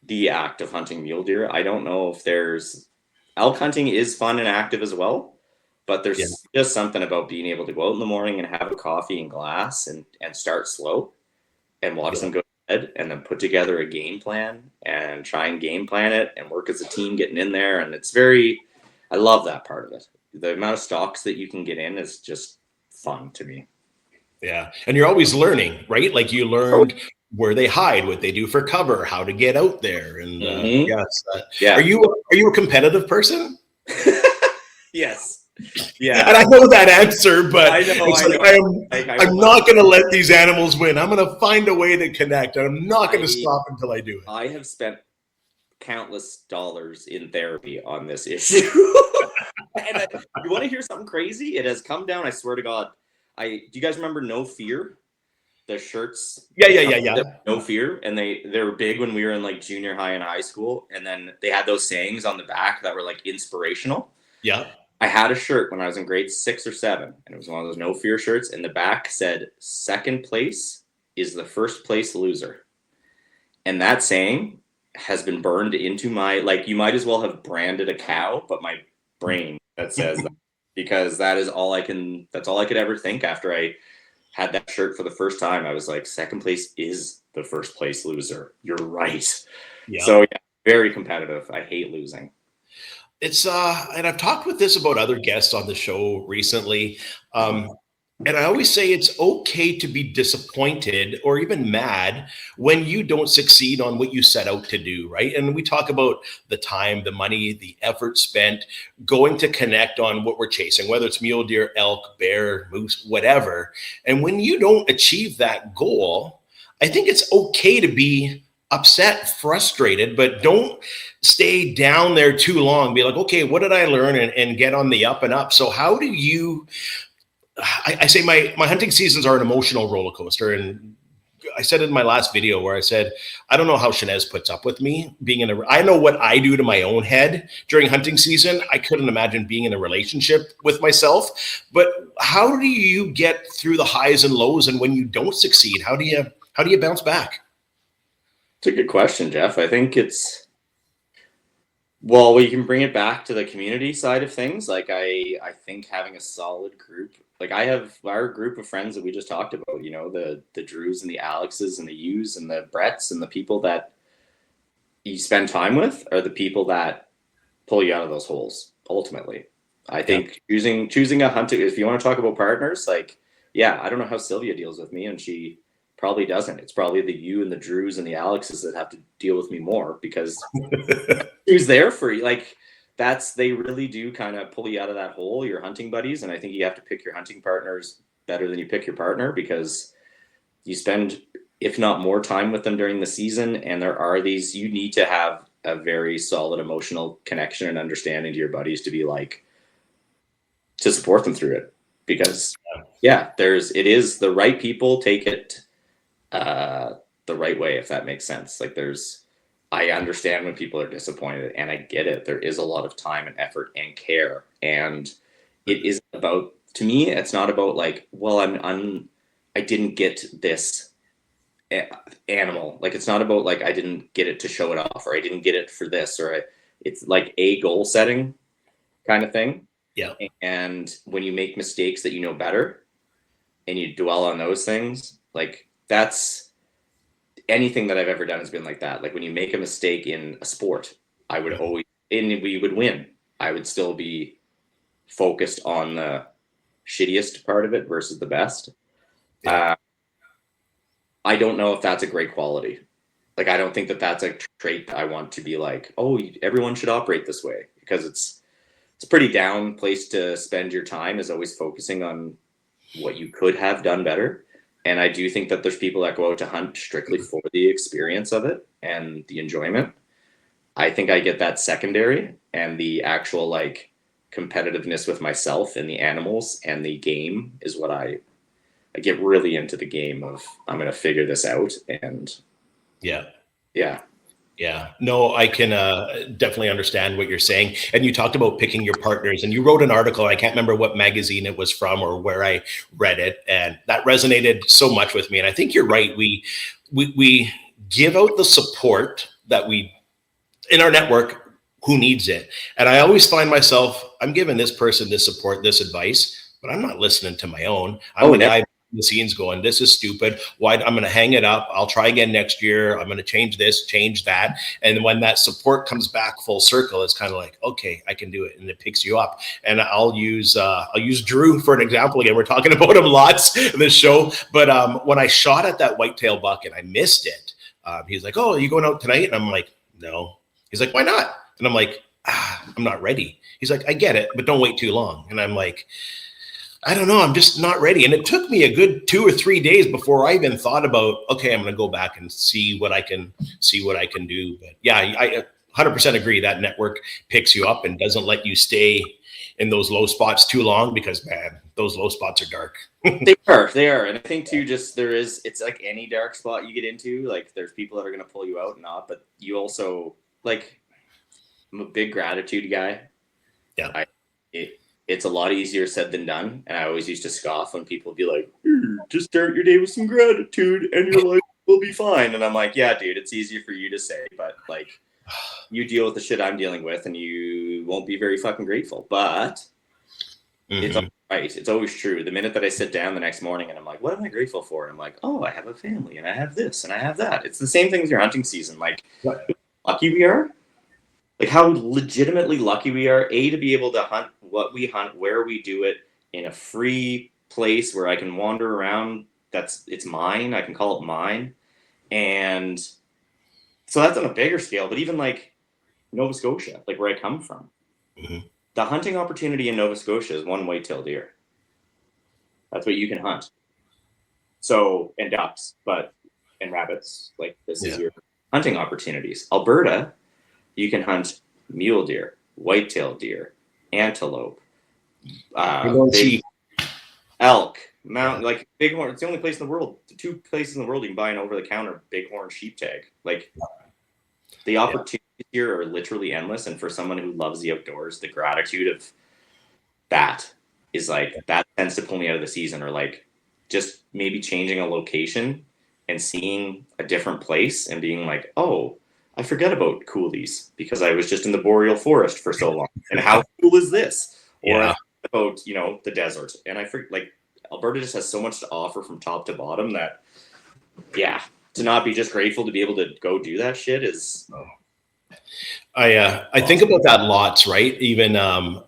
the act of hunting mule deer. I don't know if elk hunting is fun and active as well, But there's just something about being able to go out in the morning and have a coffee and glass and start slow and watch them go to bed, and then put together a game plan and try and game plan it and work as a team getting in there. And I love that part of it. The amount of stalks that you can get in is just fun to me. Yeah. And you're always learning, right? Like you learned where they hide, what they do for cover, how to get out there. And Are you a competitive person? Yes. Yeah. And I know that answer, but I'm not going to let these animals win. I'm going to find a way to connect. And I'm not going to stop until I do it. I have spent countless dollars in therapy on this issue. And you want to hear something crazy? It has come down, I swear to God. Do you guys remember No Fear? The shirts? Yeah. No Fear. And they were big when we were in like junior high and high school. And then they had those sayings on the back that were like inspirational. Yeah. I had a shirt when I was in grade 6 or 7, and it was one of those No Fear shirts. And the back said, "Second place is the first place loser." And that saying has been burned into my, like, you might as well have branded a cow, but my brain that says that, because that's all I could ever think after I had that shirt for the first time. I was like, second place is the first place loser. You're right. Yeah. So yeah, very competitive. I hate losing. It's and I've talked with this about other guests on the show recently. And I always say it's okay to be disappointed or even mad when you don't succeed on what you set out to do, right? And we talk about the time, the money, the effort spent going to connect on what we're chasing, whether it's mule deer, elk, bear, moose, whatever. And when you don't achieve that goal, I think it's okay to be upset, frustrated, but don't stay down there too long. Be like, okay, what did I learn, and get on the up and up. So how do you... I say my hunting seasons are an emotional roller coaster. And I said in my last video where I said, I don't know how Shanez puts up with me being I know what I do to my own head during hunting season. I couldn't imagine being in a relationship with myself. But how do you get through the highs and lows? And when you don't succeed, how do you bounce back? It's a good question, Jeff. I think well, we can bring it back to the community side of things. Like I think having a solid group, like I have our group of friends that we just talked about, the Drews and the Alexes and the Yus and the Bretts, and the people that you spend time with are the people that pull you out of those holes. Ultimately, I think choosing a hunter, if you want to talk about partners, like, yeah, I don't know how Sylvia deals with me, and she probably doesn't. It's probably the you and the Drews and the Alexes that have to deal with me more, because who's there for you? Like, they really do kind of pull you out of that hole, your hunting buddies. And I think you have to pick your hunting partners better than you pick your partner, because you spend, if not more, time with them during the season. And you need to have a very solid emotional connection and understanding to your buddies to support them through it. Because it is the right people take it the right way, if that makes sense. Like I understand when people are disappointed, and I get it. There is a lot of time and effort and care, and it is about, to me, it's not about like, well, I didn't get this animal. Like, it's not about like, I didn't get it to show it off, or I didn't get it for this, it's like a goal setting kind of thing. Yeah. And when you make mistakes that you know better and you dwell on those things, like, that's anything that I've ever done has been like that. Like, when you make a mistake in a sport, I would always, and we would win, I would still be focused on the shittiest part of it versus the best. Yeah. I don't know if that's a great quality. Like, I don't think that that's a trait that I want to be like, oh, everyone should operate this way, because it's a pretty down place to spend your time, is always focusing on what you could have done better. And I do think that there's people that go out to hunt strictly for the experience of it and the enjoyment. I think I get that secondary, and the actual like competitiveness with myself and the animals and the game is what I get really into the game of, I'm going to figure this out. And yeah. Yeah. No, I can definitely understand what you're saying. And you talked about picking your partners, and you wrote an article. I can't remember what magazine it was from or where I read it, and that resonated so much with me. And I think you're right. We give out the support that we in our network who needs it. And I always find myself, I'm giving this person this support, this advice, but I'm not listening to my own. I'm the guy behind the scenes going, this is stupid. Why? I'm going to hang it up. I'll try again next year. I'm going to change this, change that. And when that support comes back full circle, it's kind of like, okay, I can do it. And it picks you up. And I'll use Drew for an example. Again, we're talking about him lots in this show. But when I shot at that whitetail buck and I missed it, he's like, oh, are you going out tonight? And I'm like, no. He's like, why not? And I'm like, I'm not ready. He's like, I get it, but don't wait too long. And I'm like, I don't know. I'm just not ready. And it took me a good 2 or 3 days before I even thought about, okay, I'm going to go back and see what I can do. But yeah, I 100% agree that network picks you up and doesn't let you stay in those low spots too long, because man, those low spots are dark. They are. And I think too, it's like any dark spot you get into, like there's people that are going to pull you out and not, but you also, like, I'm a big gratitude guy. Yeah. It's a lot easier said than done. And I always used to scoff when people would be like, just start your day with some gratitude and your life will be fine. And I'm like, yeah, dude, it's easier for you to say, but like, you deal with the shit I'm dealing with and you won't be very fucking grateful. But it's always right. It's always true. The minute that I sit down the next morning and I'm like, what am I grateful for? And I'm like, oh, I have a family and I have this and I have that. It's the same thing as your hunting season. Like, how lucky we are. Like, how legitimately lucky we are, to be able to hunt what we hunt, where we do it, in a free place where I can wander around. It's mine. I can call it mine. And so that's on a bigger scale. But even like Nova Scotia, like where I come from, the hunting opportunity in Nova Scotia is one whitetail deer. That's what you can hunt. So, and ducks, and rabbits. Like, this is your hunting opportunities. Alberta, you can hunt mule deer, whitetail deer, antelope, elk, mountain, like bighorn. It's the only place in the world, the 2 places in the world you can buy an over-the-counter bighorn sheep tag. Like, the opportunities here are literally endless. And for someone who loves the outdoors, the gratitude of that is like, that tends to pull me out of the season, or like just maybe changing a location and seeing a different place and being like, oh, I forget about coolies because I was just in the boreal forest for so long. And how cool is this? Or I forget about, the desert. And I forget, like, Alberta just has so much to offer from top to bottom that, to not be just grateful to be able to go do that shit is. I think about that lots, right? Even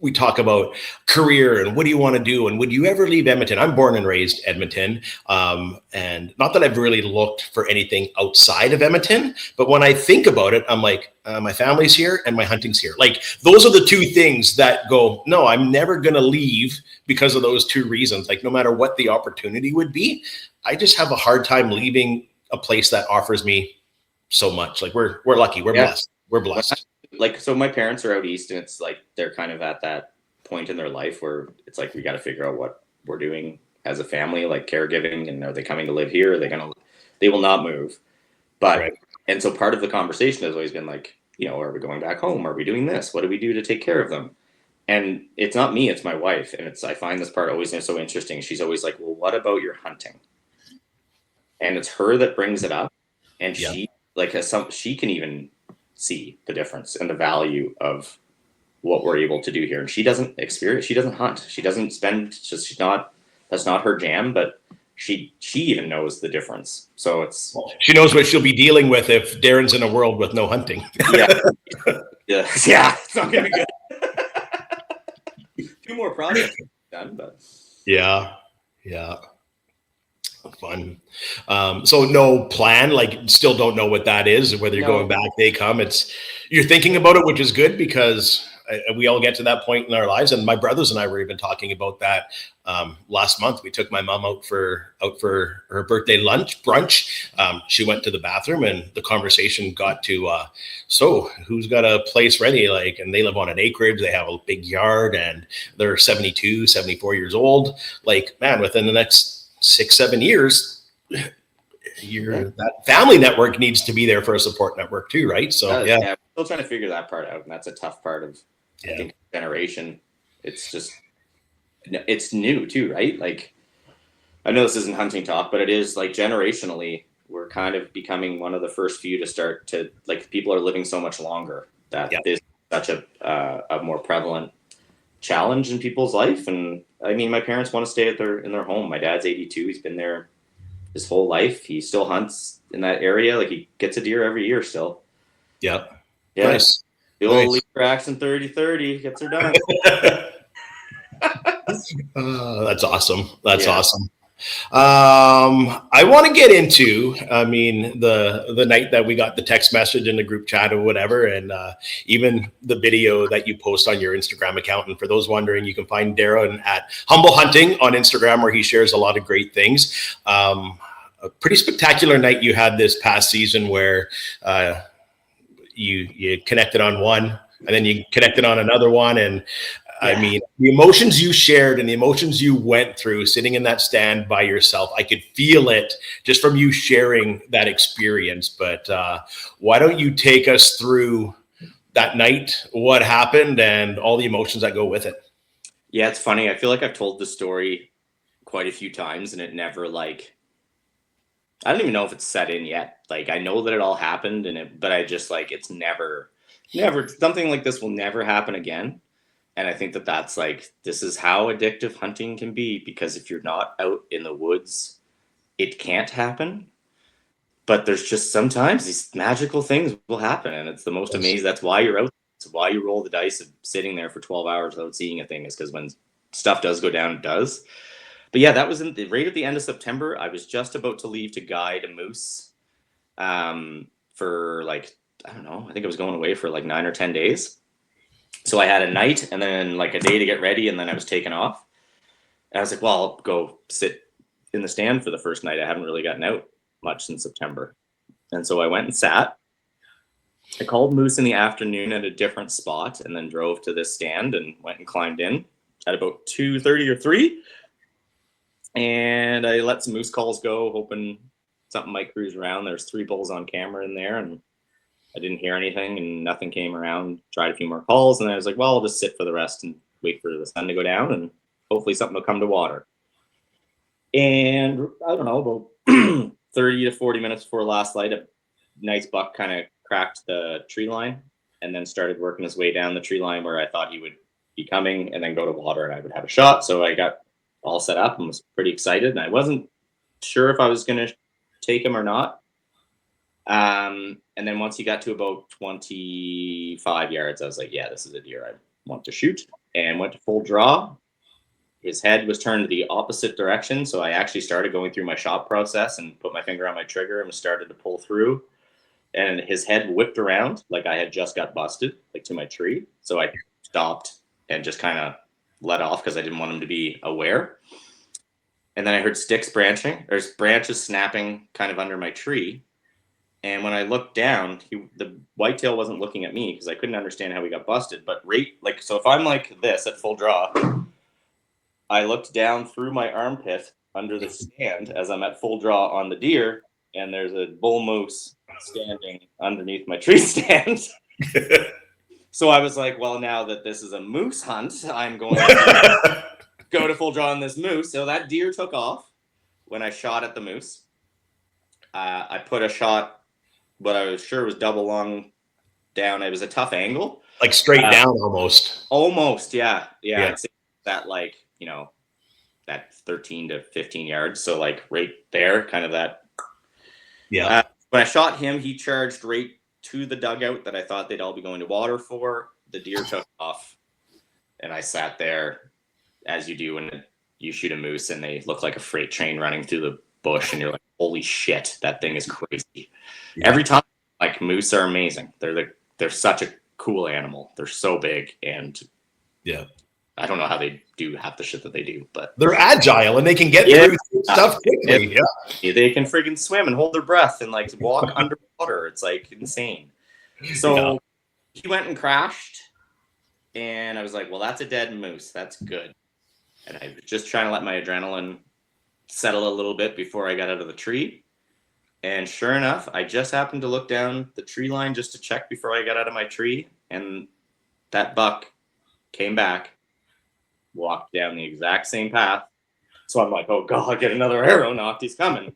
we talk about career and what do you want to do and would you ever leave Edmonton? I'm born and raised Edmonton, and not that I've really looked for anything outside of Edmonton, but when I think about it, I'm like, my family's here and my hunting's here. Like, those are the 2 things that go, no, I'm never going to leave because of those 2 reasons. Like, no matter what the opportunity would be, I just have a hard time leaving a place that offers me so much. Like, we're lucky. We're blessed. We're blessed. Like, so my parents are out east, and it's like they're kind of at that point in their life where it's like we got to figure out what we're doing as a family, like caregiving, and are they coming to live here? They will not move. But and so part of the conversation has always been like, are we going back home? Are we doing this? What do we do to take care of them? And it's not me, it's my wife. And I find this part always so interesting. She's always like, well, what about your hunting? And it's her that brings it up. And she she can even see the difference and the value of what we're able to do here. And she doesn't hunt. She doesn't spend, that's not her jam, but she even knows the difference. So she knows what she'll be dealing with if Darren's in a world with no hunting. It's not going to be good. 2 more projects done, but fun. So no plan, like, still don't know what that is, whether you're going back, they come. You're thinking about it, which is good, because we all get to that point in our lives. And my brothers and I were even talking about that last month. We took my mom out for her birthday brunch. She went to the bathroom and the conversation got to, so who's got a place ready? Like, and they live on an acreage. They have a big yard and they're 72, 74 years old. Like, man, within the next 6-7 years, that family network needs to be there for a support network too, right? So we're still trying to figure that part out, and that's a tough part of I think generation. It's just, it's new too, right? Like, I know this isn't hunting talk, but it is, like, generationally we're kind of becoming one of the first few to start to, like, people are living so much longer, that Yeah. is such a more prevalent challenge in people's life. And I mean, my parents want to stay in their home. My dad's 82. He's been there his whole life. He still hunts in that area. Like, he gets a deer every year still. Yeah. Yeah. Nice. The old Nice. Leader Action 30-30 gets her done. That's awesome. That's Yeah. awesome. I want to get into, I mean, the night that we got the text message in the group chat or whatever, and even the video that you post on your Instagram account. And for those wondering, you can find Darren at Humble Hunting on Instagram, where he shares a lot of great things. A pretty spectacular night you had this past season, where you connected on one, and then you connected on another one, and I mean, the emotions you shared and the emotions you went through sitting in that stand by yourself, I could feel it just from you sharing that experience. But why don't you take us through that night, what happened, and all the emotions that go with it? Yeah, it's funny. I feel like I've told the story quite a few times, and it never, like, I don't even know if it's set in yet. Like, I know that it all happened, but I just, like, it's never, something like this will never happen again. And I think that that's, like, this is how addictive hunting can be, because if you're not out in the woods, it can't happen. But there's just sometimes these magical things will happen, and it's the most amazing. That's why you're out. It's why you roll the dice of sitting there for 12 hours without seeing a thing, is because when stuff does go down, it does. But yeah, that was right at the end of September. I was just about to leave to guide a moose for, like, I don't know, I think I was going away for like 9 or 10 days. So I had a night and then like a day to get ready, and then I was taken off. And I was like, well, I'll go sit in the stand for the first night. I haven't really gotten out much since September. And so I went and sat. I called moose in the afternoon at a different spot, and then drove to this stand and went and climbed in at about 2:30 or 3. And I let some moose calls go, hoping something might cruise around. There's 3 bulls on camera in there, and I didn't hear anything, and nothing came around. Tried a few more calls, and then I was like, well, I'll just sit for the rest and wait for the sun to go down, and hopefully something will come to water. And I don't know, about 30 to 40 minutes before last light, a nice buck kind of cracked the tree line, and then started working his way down the tree line where I thought he would be coming, and then go to water and I would have a shot. So I got all set up and was pretty excited, and I wasn't sure if I was going to take him or not. And then once he got to about 25 yards, I was like, yeah, this is a deer I want to shoot, and went to full draw. His head was turned to the opposite direction. So I actually started going through my shot process and put my finger on my trigger and started to pull through, and his head whipped around like I had just got busted, like to my tree. So I stopped and just kind of let off because I didn't want him to be aware. And then I heard sticks branching. There's branches snapping kind of under my tree. And when I looked down, the whitetail wasn't looking at me because I couldn't understand how he got busted. But so if I'm like this at full draw, I looked down through my armpit under the stand as I'm at full draw on the deer, and there's a bull moose standing underneath my tree stand. So I was like, well, now that this is a moose hunt, I'm going to go to full draw on this moose. So that deer took off when I shot at the moose. I put a shot, but I was sure it was double lung down. It was a tough angle. Like straight down almost. Almost, yeah. I'd say that, like, you know, that 13 to 15 yards. So like right there, kind of that. Yeah. When I shot him, he charged right to the dugout that I thought they'd all be going to water for. The deer took off, and I sat there, as you do when you shoot a moose and they look like a freight train running through the bush, and you're like, holy shit, that thing is crazy. Yeah. Every time, like, moose are amazing. They're such a cool animal. They're so big, and yeah, I don't know how they do half the shit that they do, but they're agile and they can get through stuff quickly. Yeah, they can friggin' swim and hold their breath and like walk underwater. It's like insane. So he went and crashed, and I was like, well, that's a dead moose. That's good. And I was just trying to let my adrenaline settle a little bit before I got out of the tree. And sure enough, I just happened to look down the tree line just to check before I got out of my tree, and that buck came back, walked down the exact same path. So I'm like, oh god, get another arrow knocked, he's coming.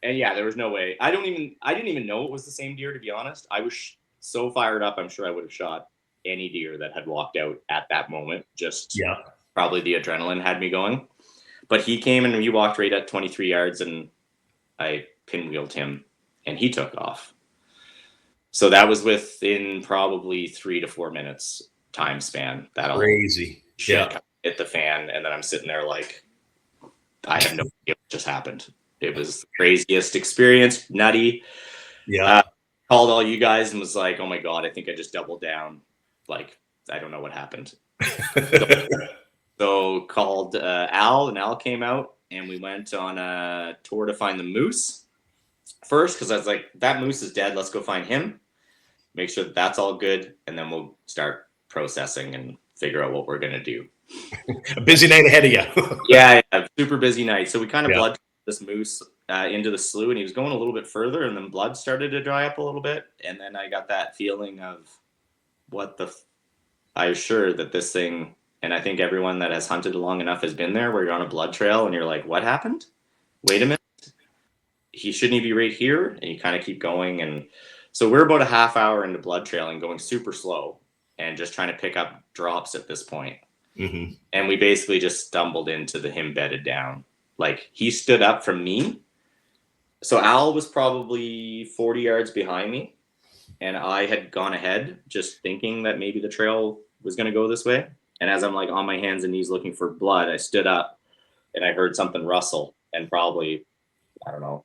And yeah, there was no way. I didn't even know it was the same deer, to be honest. I was so fired up. I'm sure I would have shot any deer that had walked out at that moment. Just probably the adrenaline had me going. But he came and he walked right at 23 yards, and I pinwheeled him, and he took off. So that was within probably 3 to 4 minutes time span. That crazy. Shit hit the fan, and then I'm sitting there like, I have no idea what just happened. It was the craziest experience, nutty. Yeah. Called all you guys and was like, oh my God, I think I just doubled down. Like, I don't know what happened. So called Al, and Al came out, and we went on a tour to find the moose first, because I was like, that moose is dead. Let's go find him, make sure that that's all good, and then we'll start processing and figure out what we're going to do. A busy night ahead of you. yeah, super busy night. So we kind of blood this moose into the slough, and he was going a little bit further, and then blood started to dry up a little bit, and then I got that feeling of I was sure that this thing, and I think everyone that has hunted long enough has been there, where you're on a blood trail and you're like, what happened? Wait a minute. He shouldn't be right here. And you kind of keep going. And so we're about a half hour into blood trailing, going super slow and just trying to pick up drops at this point. Mm-hmm. And we basically just stumbled into him bedded down. Like, he stood up from me. So Al was probably 40 yards behind me, and I had gone ahead just thinking that maybe the trail was going to go this way. And as I'm like on my hands and knees looking for blood, I stood up and I heard something rustle, and probably, I don't know,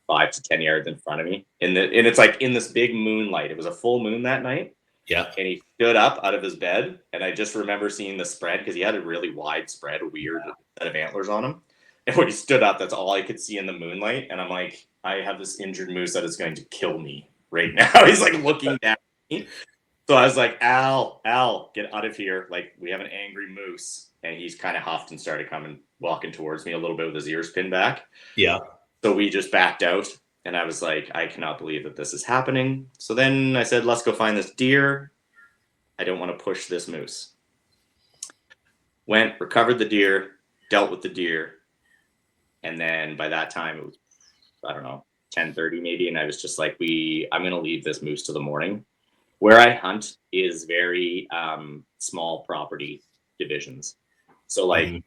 5 to 10 yards in front of me. And it's like in this big moonlight. It was a full moon that night. Yeah. And he stood up out of his bed, and I just remember seeing the spread, because he had a really wide spread, weird set of antlers on him. And when he stood up, that's all I could see in the moonlight. And I'm like, I have this injured moose that is going to kill me right now. He's like looking down at me. So I was like, Al, get out of here. Like, we have an angry moose. And he's kind of huffed and started walking towards me a little bit with his ears pinned back. Yeah. So we just backed out. And I was like, I cannot believe that this is happening. So then I said, let's go find this deer. I don't want to push this moose. Went, recovered the deer, dealt with the deer. And then by that time, it was, I don't know, 10:30 maybe. And I was just like, I'm going to leave this moose to the morning. Where I hunt is very small property divisions. So like,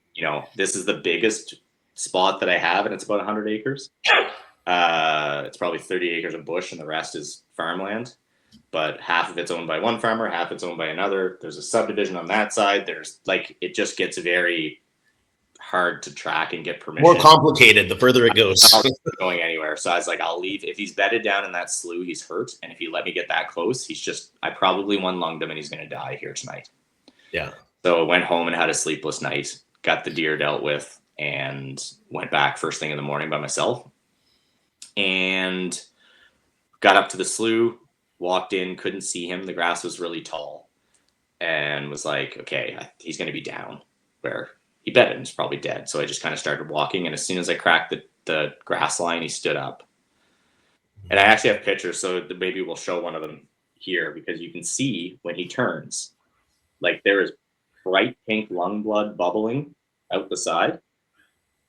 this is the biggest spot that I have, and it's about 100 acres. It's probably 30 acres of bush, and the rest is farmland. But half of it's owned by one farmer, half it's owned by another. There's a subdivision on that side. There's like, it just gets very hard to track and get permission. More complicated the further it goes. Not going anywhere. So I was like, I'll leave. If he's bedded down in that slough, he's hurt. And if you let me get that close, I probably one-lunged him, and he's going to die here tonight. Yeah. So I went home and had a sleepless night, got the deer dealt with, and went back first thing in the morning by myself. And got up to the slough, walked in, couldn't see him. The grass was really tall, and was like, okay, he's going to be down where he bedded and he's probably dead. So I just kind of started walking. And as soon as I cracked the grass line, he stood up. And I actually have pictures, so maybe we'll show one of them here, because you can see when he turns, like there is bright pink lung blood bubbling out the side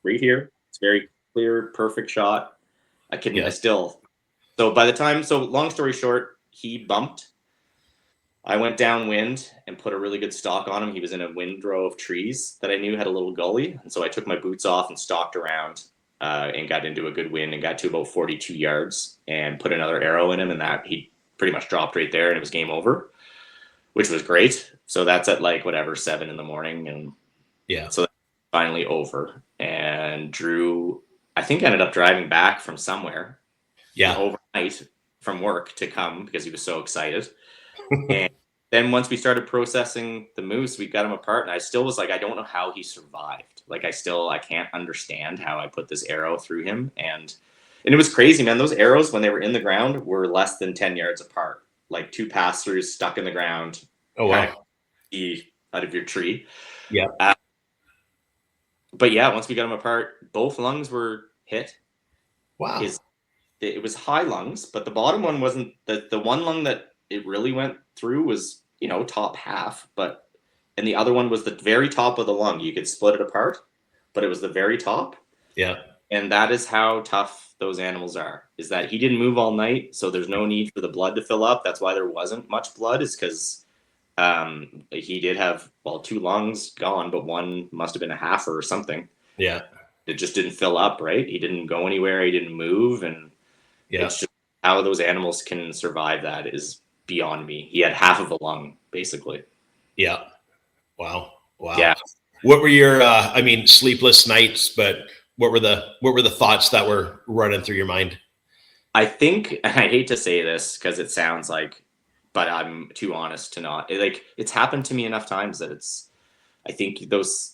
right here. It's very clear, perfect shot. So by the time, long story short, he bumped. I went downwind and put a really good stalk on him. He was in a windrow of trees that I knew had a little gully. And so I took my boots off and stalked around and got into a good wind and got to about 42 yards and put another arrow in him. And that he pretty much dropped right there, and it was game over, which was great. So that's at 7 in the morning. And yeah, so that's finally over. And Drew, I think, ended up driving back from somewhere. Yeah. Overnight from work to come because he was so excited. And then once we started processing the moose, we got him apart, and I still was like, I don't know how he survived. Like, I can't understand how I put this arrow through him. And it was crazy, man. Those arrows, when they were in the ground, were less than 10 yards apart, like 2 pass-throughs stuck in the ground. Oh, wow. Out of your tree. Yeah. But yeah, once we got him apart, both lungs were hit. Wow. It was high lungs, but the bottom one wasn't. The one lung that it really went through was, top half, and the other one was the very top of the lung. You could split it apart, but it was the very top. Yeah. And that is how tough those animals are, is that he didn't move all night. So there's no need for the blood to fill up. That's why there wasn't much blood, is because he did have, well, 2 lungs gone, but one must have been a half or something. Yeah. It just didn't fill up, right? He didn't go anywhere. He didn't move. And it's just how those animals can survive that is beyond me. He had half of a lung, basically. Yeah. Wow. Yeah. What were your, sleepless nights, but what were the thoughts that were running through your mind? I think, and I hate to say this because it sounds like, but I'm too honest to not. It's happened to me enough times that I think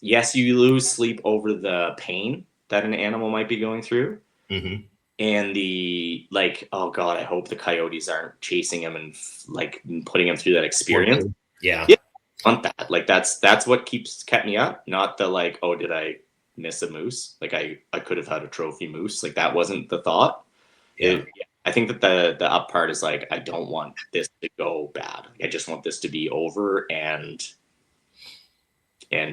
yes, you lose sleep over the pain that an animal might be going through. Mm-hmm. And oh God, I hope the coyotes aren't chasing him and putting him through that experience. Yeah. I want that. That's what kept me up. Not the oh, did I miss a moose? I could have had a trophy moose. That wasn't the thought. Yeah. I think that the up part is I don't want this to go bad. I just want this to be over, and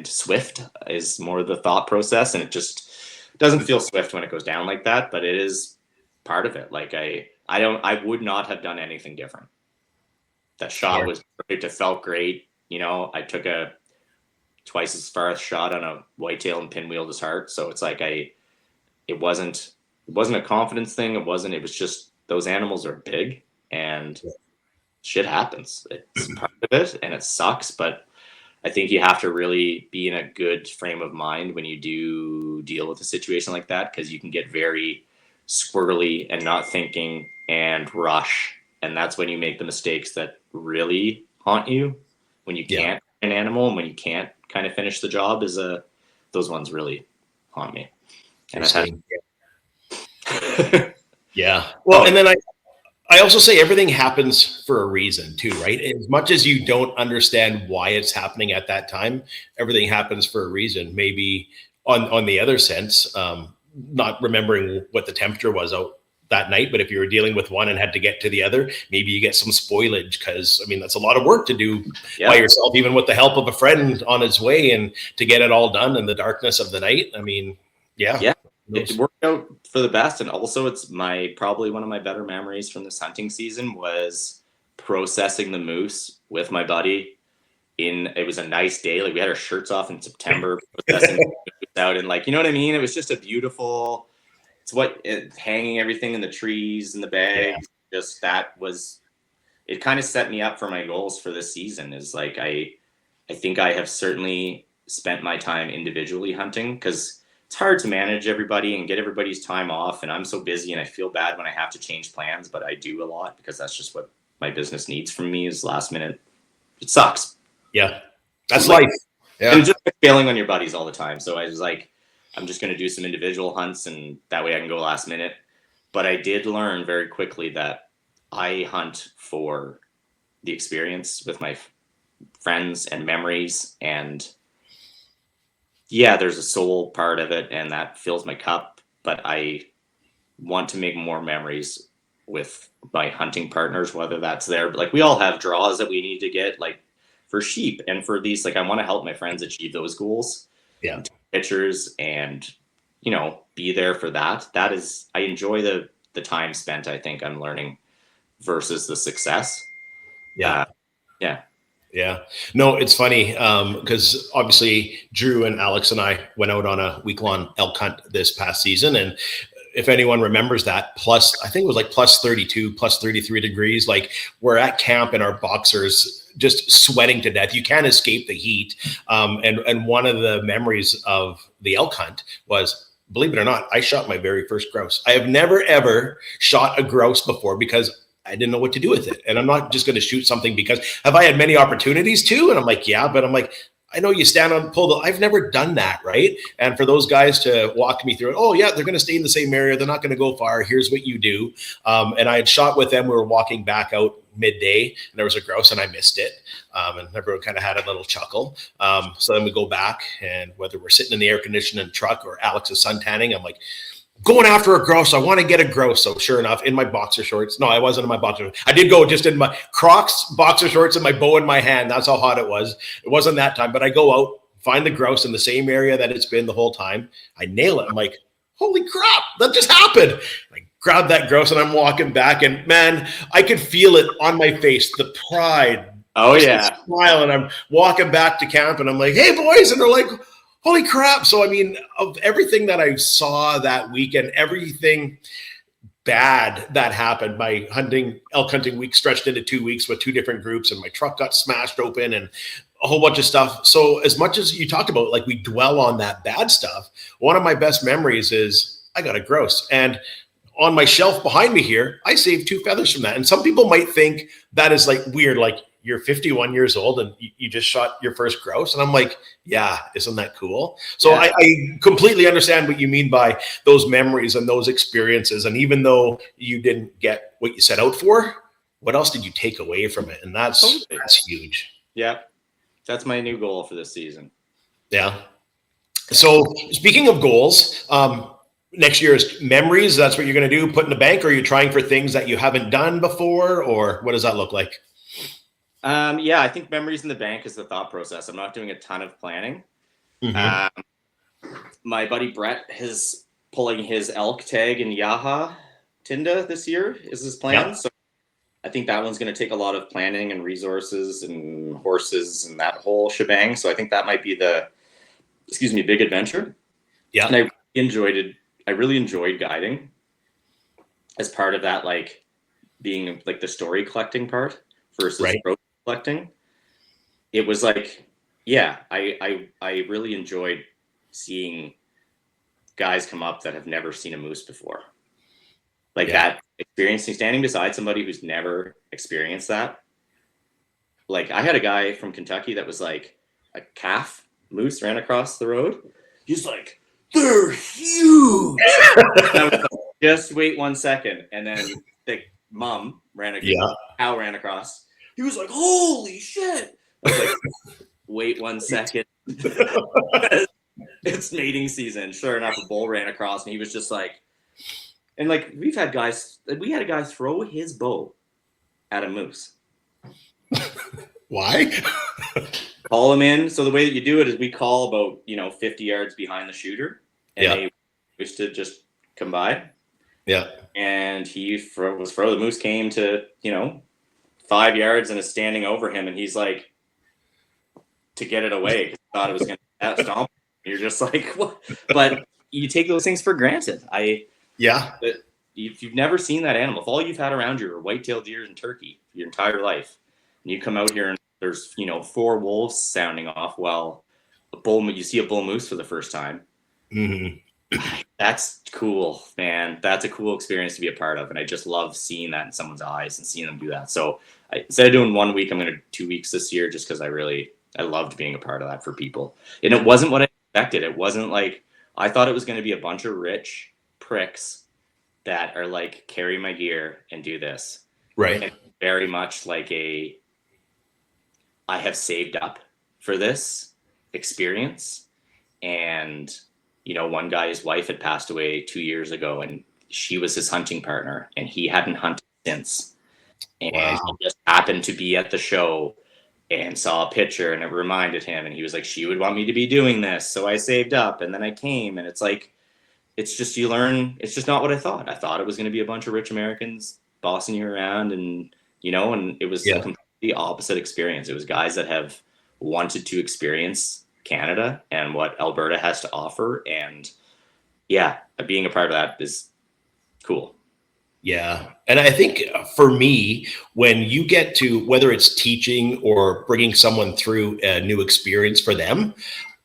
swift is more the thought process, and it just doesn't feel swift when it goes down like that, but it is part of it. I would not have done anything different. That shot was perfect. It felt great. I took a twice as far shot on a whitetail and pinwheeled his heart. So it's it wasn't a confidence thing. It was just, those animals are big and shit happens. It's part of it and it sucks, but I think you have to really be in a good frame of mind when you do deal with a situation like that, because you can get very squirrely and not thinking and rush. And that's when you make the mistakes that really haunt you, when you can't an animal and when you can't kind of finish the job. Those ones really haunt me. And I've had yeah. Well, and then I also say everything happens for a reason too, right? As much as you don't understand why it's happening at that time, everything happens for a reason. Maybe on the other sense, not remembering what the temperature was out that night, but if you were dealing with one and had to get to the other, maybe you get some spoilage, because that's a lot of work to do by yourself, even with the help of a friend on his way, and to get it all done in the darkness of the night. It worked out for the best. And also it's probably one of my better memories from this hunting season was processing the moose with my buddy. It was a nice day. We had our shirts off in September, processing the moose out, and you know what I mean? It was just a beautiful, hanging everything in the trees and the bags. Just it kind of set me up for my goals for this season. Is I think I have certainly spent my time individually hunting, because it's hard to manage everybody and get everybody's time off. And I'm so busy and I feel bad when I have to change plans, but I do a lot because that's just what my business needs from me, is last minute. It sucks. Yeah. That's life. Yeah. And just failing on your buddies all the time. So I was I'm just going to do some individual hunts, and that way I can go last minute. But I did learn very quickly that I hunt for the experience with my friends and memories, and there's a soul part of it, and that fills my cup, but I want to make more memories with my hunting partners, whether that's we all have draws that we need to get, for sheep and for these, I want to help my friends achieve those goals. Yeah. Take pictures and, be there for that. That is, I enjoy the time spent, I think I'm learning, versus the success. Yeah. No, it's funny because obviously Drew and Alex and I went out on a week-long elk hunt this past season, and if anyone remembers that, I think it was plus 32, plus 33 degrees, we're at camp in our boxers just sweating to death. You can't escape the heat. And one of the memories of the elk hunt was, believe it or not, I shot my very first grouse. I have never, ever shot a grouse before because I didn't know what to do with it. And I'm not just going to shoot something because have I had many opportunities to? And I'm but I'm I know you stand on pull. I've never done that. Right. And for those guys to walk me through it, oh yeah, they're going to stay in the same area. They're not going to go far. Here's what you do. And I had shot with them. We were walking back out midday and there was a grouse and I missed it. And everyone kind of had a little chuckle. So then we go back, and whether we're sitting in the air conditioning truck or Alex is sun tanning, I'm going after a grouse. I want to get a grouse. So sure enough, in my boxer shorts. No, I wasn't in my boxer shorts. I did go just in my Crocs, boxer shorts, and my bow in my hand. That's how hot it was. It wasn't that time, but I go out, find the grouse in the same area that it's been the whole time. I nail it. I'm holy crap, that just happened. I grabbed that grouse and I'm walking back, and man, I could feel it on my face, the pride. Oh yeah. Smile, and I'm walking back to camp and I'm like, hey boys, and they're like, holy crap. So I mean, of everything that I saw that weekend, everything bad that happened, my elk hunting week stretched into 2 weeks with 2 different groups, and my truck got smashed open and a whole bunch of stuff. So as much as you talk about, like, we dwell on that bad stuff, one of my best memories is I got a grouse, and on my shelf behind me here, I saved 2 feathers from that. And some people might think that is like weird, like you're 51 years old and you just shot your first grouse. And I'm like, yeah, isn't that cool? So yeah. I completely understand what you mean by those memories and those experiences. And even though you didn't get what you set out for, what else did you take away from it? And that's huge. Yeah. That's my new goal for this season. Yeah. So speaking of goals, next year is memories. That's what you're going to do, put in the bank, or are you trying for things that you haven't done before, or what does that look like? Yeah, I think memories in the bank is the thought process. I'm not doing a ton of planning. Mm-hmm. My buddy Brett is pulling his elk tag in Yaha Tinda this year is his plan. Yep. So I think that one's going to take a lot of planning and resources and horses and that whole shebang. So I think that might be big adventure. Yeah. And I really enjoyed guiding as part of that, like being like the story collecting part versus road collecting. It was like, yeah, I really enjoyed seeing guys come up that have never seen a moose before. Like that experiencing standing beside somebody who's never experienced that. Like I had a guy from Kentucky that was like a calf moose ran across the road. He's like, they're huge. Just wait 1 second. And then the mom cow ran across. He was like, holy shit. I was like, wait 1 second. It's mating season. Sure enough, a bull ran across and he was just like, and like we had a guy throw his bow at a moose. Why? Call him in. So the way that you do it is we call about, 50 yards behind the shooter, and they wish to just come by. Yeah. And he was throw. The moose came to, 5 yards and is standing over him, and he's like, to get it away, because he thought it was going to stomp. You're just like, what? But you take those things for granted. If you've never seen that animal, if all you've had around you are whitetail deer and turkey your entire life, and you come out here and there's 4 wolves sounding off while you see a bull moose for the first time. Mm-hmm. That's cool, man. That's a cool experience to be a part of, and I just love seeing that in someone's eyes and seeing them do that. So instead of doing 1 week, I'm going to do 2 weeks this year, just because I loved being a part of that for people. And it wasn't what I expected. It wasn't like I thought it was going to be a bunch of rich pricks that are like, carry my gear and do this. Right. And very much like I have saved up for this experience. And, one guy, his wife had passed away 2 years ago, and she was his hunting partner, and he hadn't hunted since. And he just happened to be at the show and saw a picture, and it reminded him, and he was like, she would want me to be doing this. So I saved up, and then I came, and it's like, it's just, you learn, it's just not what I thought. I thought it was going to be a bunch of rich Americans bossing you around, and, and it was a completely opposite experience. It was guys that have wanted to experience Canada and what Alberta has to offer. And being a part of that is cool. Yeah. And I think for me, when you get to, whether it's teaching or bringing someone through a new experience for them,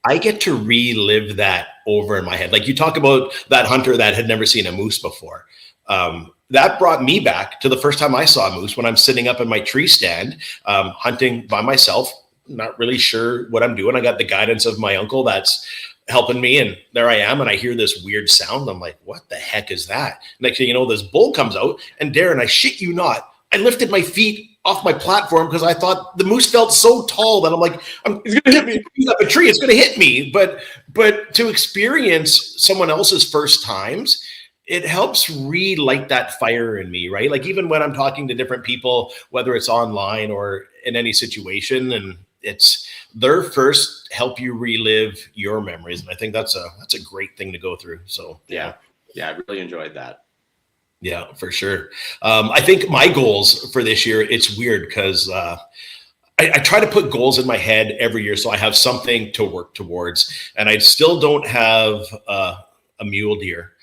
I get to relive that over in my head. Like you talk about that hunter that had never seen a moose before. That brought me back to the first time I saw a moose, when I'm sitting up in my tree stand, hunting by myself, not really sure what I'm doing. I got the guidance of my uncle that's helping me, and there I am, and I hear this weird sound. I'm like, what the heck is that? Next thing you know, this bull comes out, and Darren, I shit you not, I lifted my feet off my platform because I thought the moose felt so tall that I'm like, it's going to hit me up a tree. It's going to hit me. But to experience someone else's first times, it helps relight that fire in me, right? Like even when I'm talking to different people, whether it's online or in any situation, and it's their first help you relive your memories. And I think that's a great thing to go through. So yeah, I really enjoyed that. Yeah, for sure. I think my goals for this year, it's weird because I try to put goals in my head every year so I have something to work towards. And I still don't have a mule deer.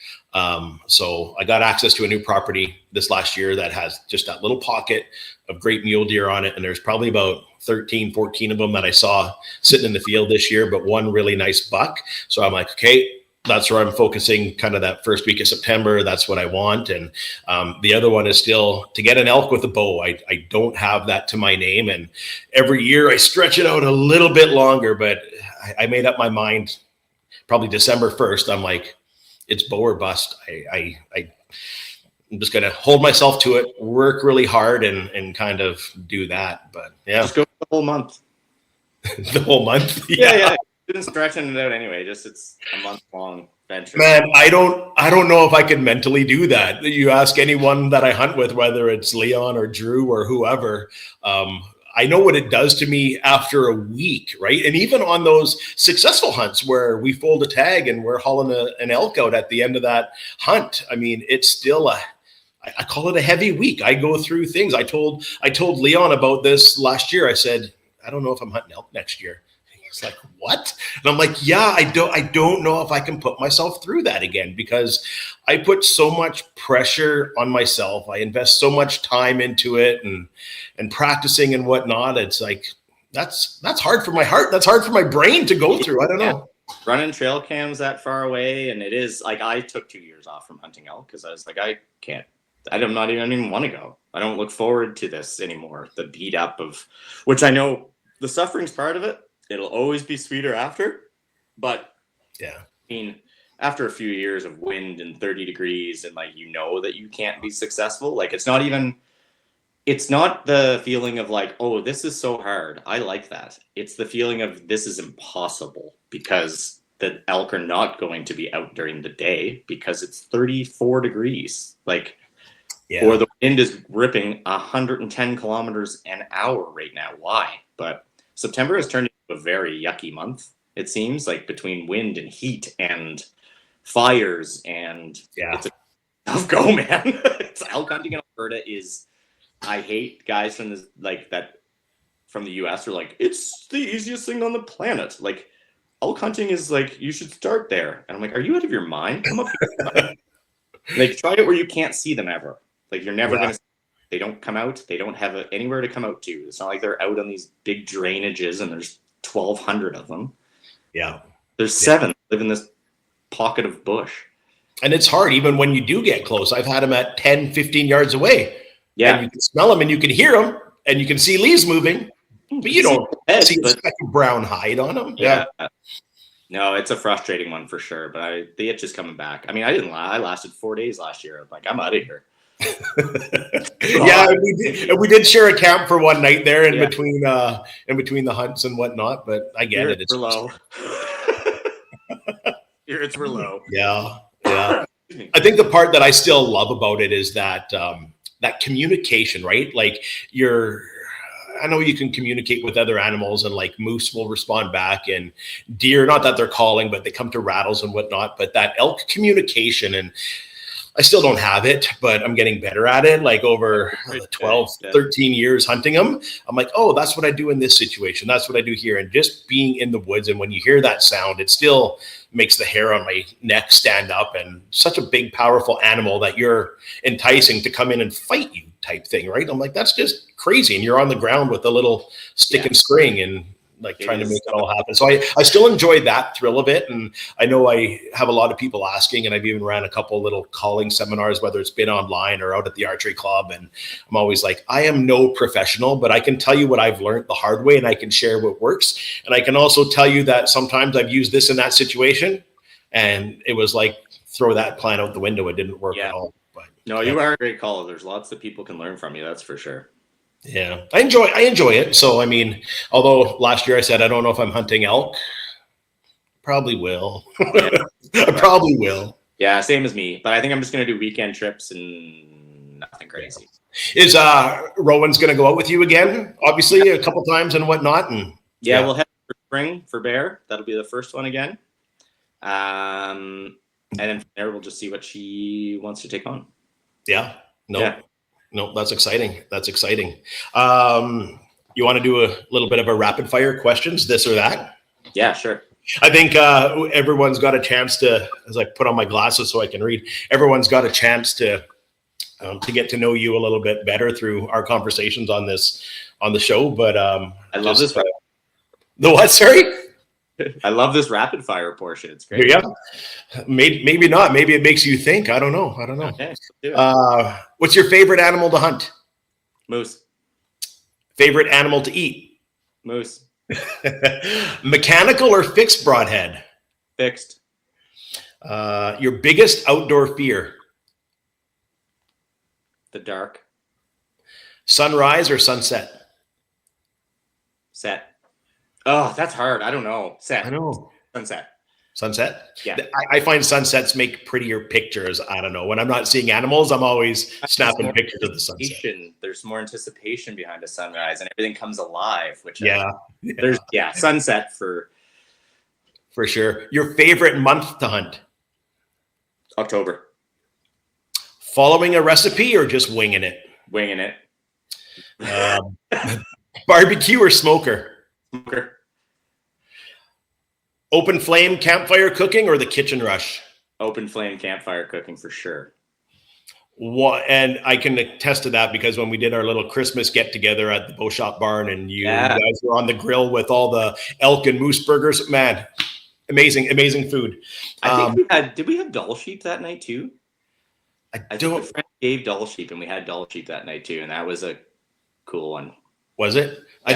So I got access to a new property this last year that has just that little pocket of great mule deer on it. And there's probably about 13, 14 of them that I saw sitting in the field this year, but one really nice buck. So I'm like, okay, that's where I'm focusing kind of that first week of September. That's what I want. And the other one is still to get an elk with a bow. I don't have that to my name. And every year I stretch it out a little bit longer, but I made up my mind probably December 1st. I'm like, it's bow or bust. I'm just going to hold myself to it, work really hard and kind of do that. But yeah. Just go the whole month. The whole month? Yeah. Been stretching it out anyway. Just it's a month-long venture. Man, I don't know if I can mentally do that. You ask anyone that I hunt with, whether it's Leon or Drew or whoever, I know what it does to me after a week, right? And even on those successful hunts where we fold a tag and we're hauling an elk out at the end of that hunt, I mean, it's still I call it a heavy week. I go through things. I told Leon about this last year. I said, I don't know if I'm hunting elk next year. He's like, what? And I'm like, yeah, I don't know if I can put myself through that again because I put so much pressure on myself. I invest so much time into it and practicing and whatnot. It's like, that's hard for my heart. That's hard for my brain to go through. I don't know. Running trail cams that far away. And it is like, I took 2 years off from hunting elk because I was like, I don't even want to go. I don't look forward to this anymore. The beat up of, which I know the suffering's part of it. It'll always be sweeter after, but yeah, I mean, after a few years of wind and 30 degrees and like, you know, that you can't be successful. Like, it's not the feeling of like, oh, this is so hard. I like that. It's the feeling of this is impossible because the elk are not going to be out during the day because it's 34 degrees. Like, or the wind is ripping 110 kilometers an hour right now. Why? But September has turned into a very yucky month. It seems like between wind and heat and fires and it's a tough go, man. It's elk hunting in Alberta I hate guys from this from the US are like, it's the easiest thing on the planet. Like, elk hunting is like, you should start there. And I'm like, are you out of your mind? Come up here. Like, try it where you can't see them ever. Like, you're never going to. They don't come out. They don't have anywhere to come out to. It's not like they're out on these big drainages and there's 1,200 of them. Yeah. There's 7 live in this pocket of bush. And it's hard even when you do get close. I've had them at 10, 15 yards away. Yeah. And you can smell them and you can hear them and you can see leaves moving, but you don't see a speck of brown hide on them. Yeah. No, it's a frustrating one for sure, but the itch is coming back. I mean, I didn't lie. I lasted 4 days last year. I'm like, I'm out of here. Yeah, we did share a camp for one night there in between the hunts and whatnot, but I get it. It's low. Spirits were low. Yeah. I think the part that I still love about it is that that communication, right? Like I know you can communicate with other animals and like moose will respond back and deer, not that they're calling, but they come to rattles and whatnot, but that elk communication, and I still don't have it, but I'm getting better at it. Like over 12, 13 years hunting them, I'm like, oh, that's what I do in this situation. That's what I do here. And just being in the woods. And when you hear that sound, it still makes the hair on my neck stand up, and such a big, powerful animal that you're enticing to come in and fight you type thing, right? I'm like, that's just crazy. And you're on the ground with a little stick and string and like trying to make it all happen. So I still enjoy that thrill of it. And I know I have a lot of people asking, and I've even ran a couple little calling seminars, whether it's been online or out at the archery club. And I'm always like, I am no professional, but I can tell you what I've learned the hard way, and I can share what works. And I can also tell you that sometimes I've used this in that situation and it was like, throw that plan out the window. It didn't work at all. But no, you are a great caller. There's lots that people can learn from you. That's for sure. Yeah, I enjoy it. So, I mean, although last year I said, I don't know if I'm hunting elk, probably will. I probably will. Yeah, same as me. But I think I'm just going to do weekend trips and nothing crazy. Is Rowan's going to go out with you again? Obviously, a couple times and whatnot. And Yeah, we'll head for spring for bear. That'll be the first one again. And then from there, we'll just see what she wants to take on. Yeah. No, that's exciting. That's exciting. You want to do a little bit of a rapid fire questions, this or that? Yeah, sure. I think everyone's got a chance to, as I put on my glasses so I can read, everyone's got a chance to get to know you a little bit better through our conversations on the show. But I love this. The what? Sorry? I love this rapid fire portion. It's great. Yeah. Maybe not. Maybe it makes you think. I don't know. Okay, what's your favorite animal to hunt? Moose. Favorite animal to eat? Moose. Mechanical or fixed broadhead? Fixed. Your biggest outdoor fear? The dark. Sunrise or sunset? Set. Oh, that's hard. I don't know. Set. I know. Sunset. Yeah. I find sunsets make prettier pictures. I don't know. When I'm not seeing animals, I'm always snapping pictures of the sunset. There's more anticipation behind a sunrise, and everything comes alive. Which there's sunset for sure. Your favorite month to hunt? October. Following a recipe or just winging it? Winging it. Barbecue or smoker? Smoker. Open flame campfire cooking or the kitchen rush? Open flame campfire cooking for sure. And I can attest to that because when we did our little Christmas get together at the Bow Shop Barn and you guys were on the grill with all the elk and moose burgers, man, amazing food. I think did we have Doll Sheep that night too? I don't. think a friend gave Doll Sheep and we had Doll Sheep that night too, and that was a cool one. Was it? Yeah.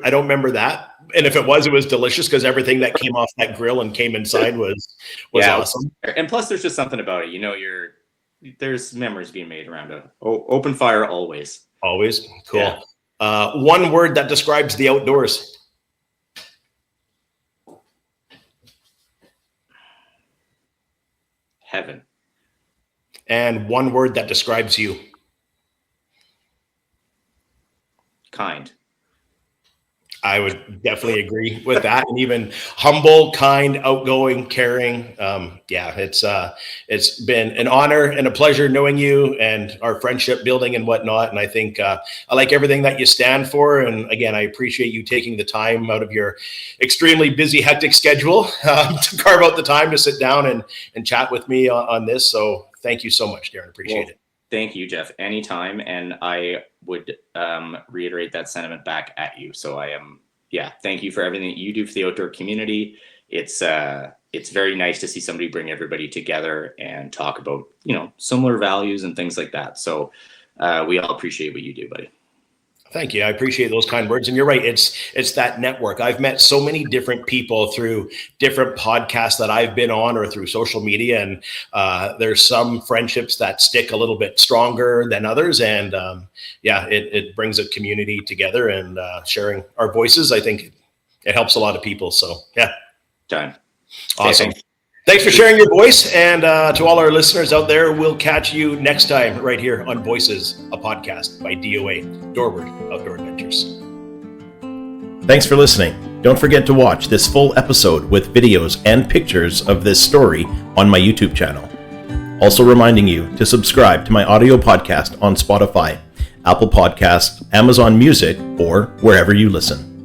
I don't remember that. And if it was delicious because everything that came off that grill and came inside was awesome. And plus, there's just something about it. You know, there's memories being made around open fire always. Always cool. Yeah. One word that describes the outdoors. Heaven. And one word that describes you. Kind. I would definitely agree with that. And even humble, kind, outgoing, caring. It's been an honor and a pleasure knowing you and our friendship building and whatnot. And I think I like everything that you stand for. And again, I appreciate you taking the time out of your extremely busy, hectic schedule to carve out the time to sit down and chat with me on this. So thank you so much, Darren. Appreciate it. Thank you, Jeff. Anytime. And I would reiterate that sentiment back at you. So thank you for everything that you do for the outdoor community. It's very nice to see somebody bring everybody together and talk about, similar values and things like that. So we all appreciate what you do, buddy. Thank you. I appreciate those kind words. And you're right. It's that network. I've met so many different people through different podcasts that I've been on or through social media. And there's some friendships that stick a little bit stronger than others. And it brings a community together and sharing our voices. I think it helps a lot of people. So Done. Awesome. Thanks for sharing your voice. And to all our listeners out there, we'll catch you next time right here on Voices, a podcast by DOA, Dorward Outdoor Adventures. Thanks for listening. Don't forget to watch this full episode with videos and pictures of this story on my YouTube channel. Also reminding you to subscribe to my audio podcast on Spotify, Apple Podcasts, Amazon Music, or wherever you listen.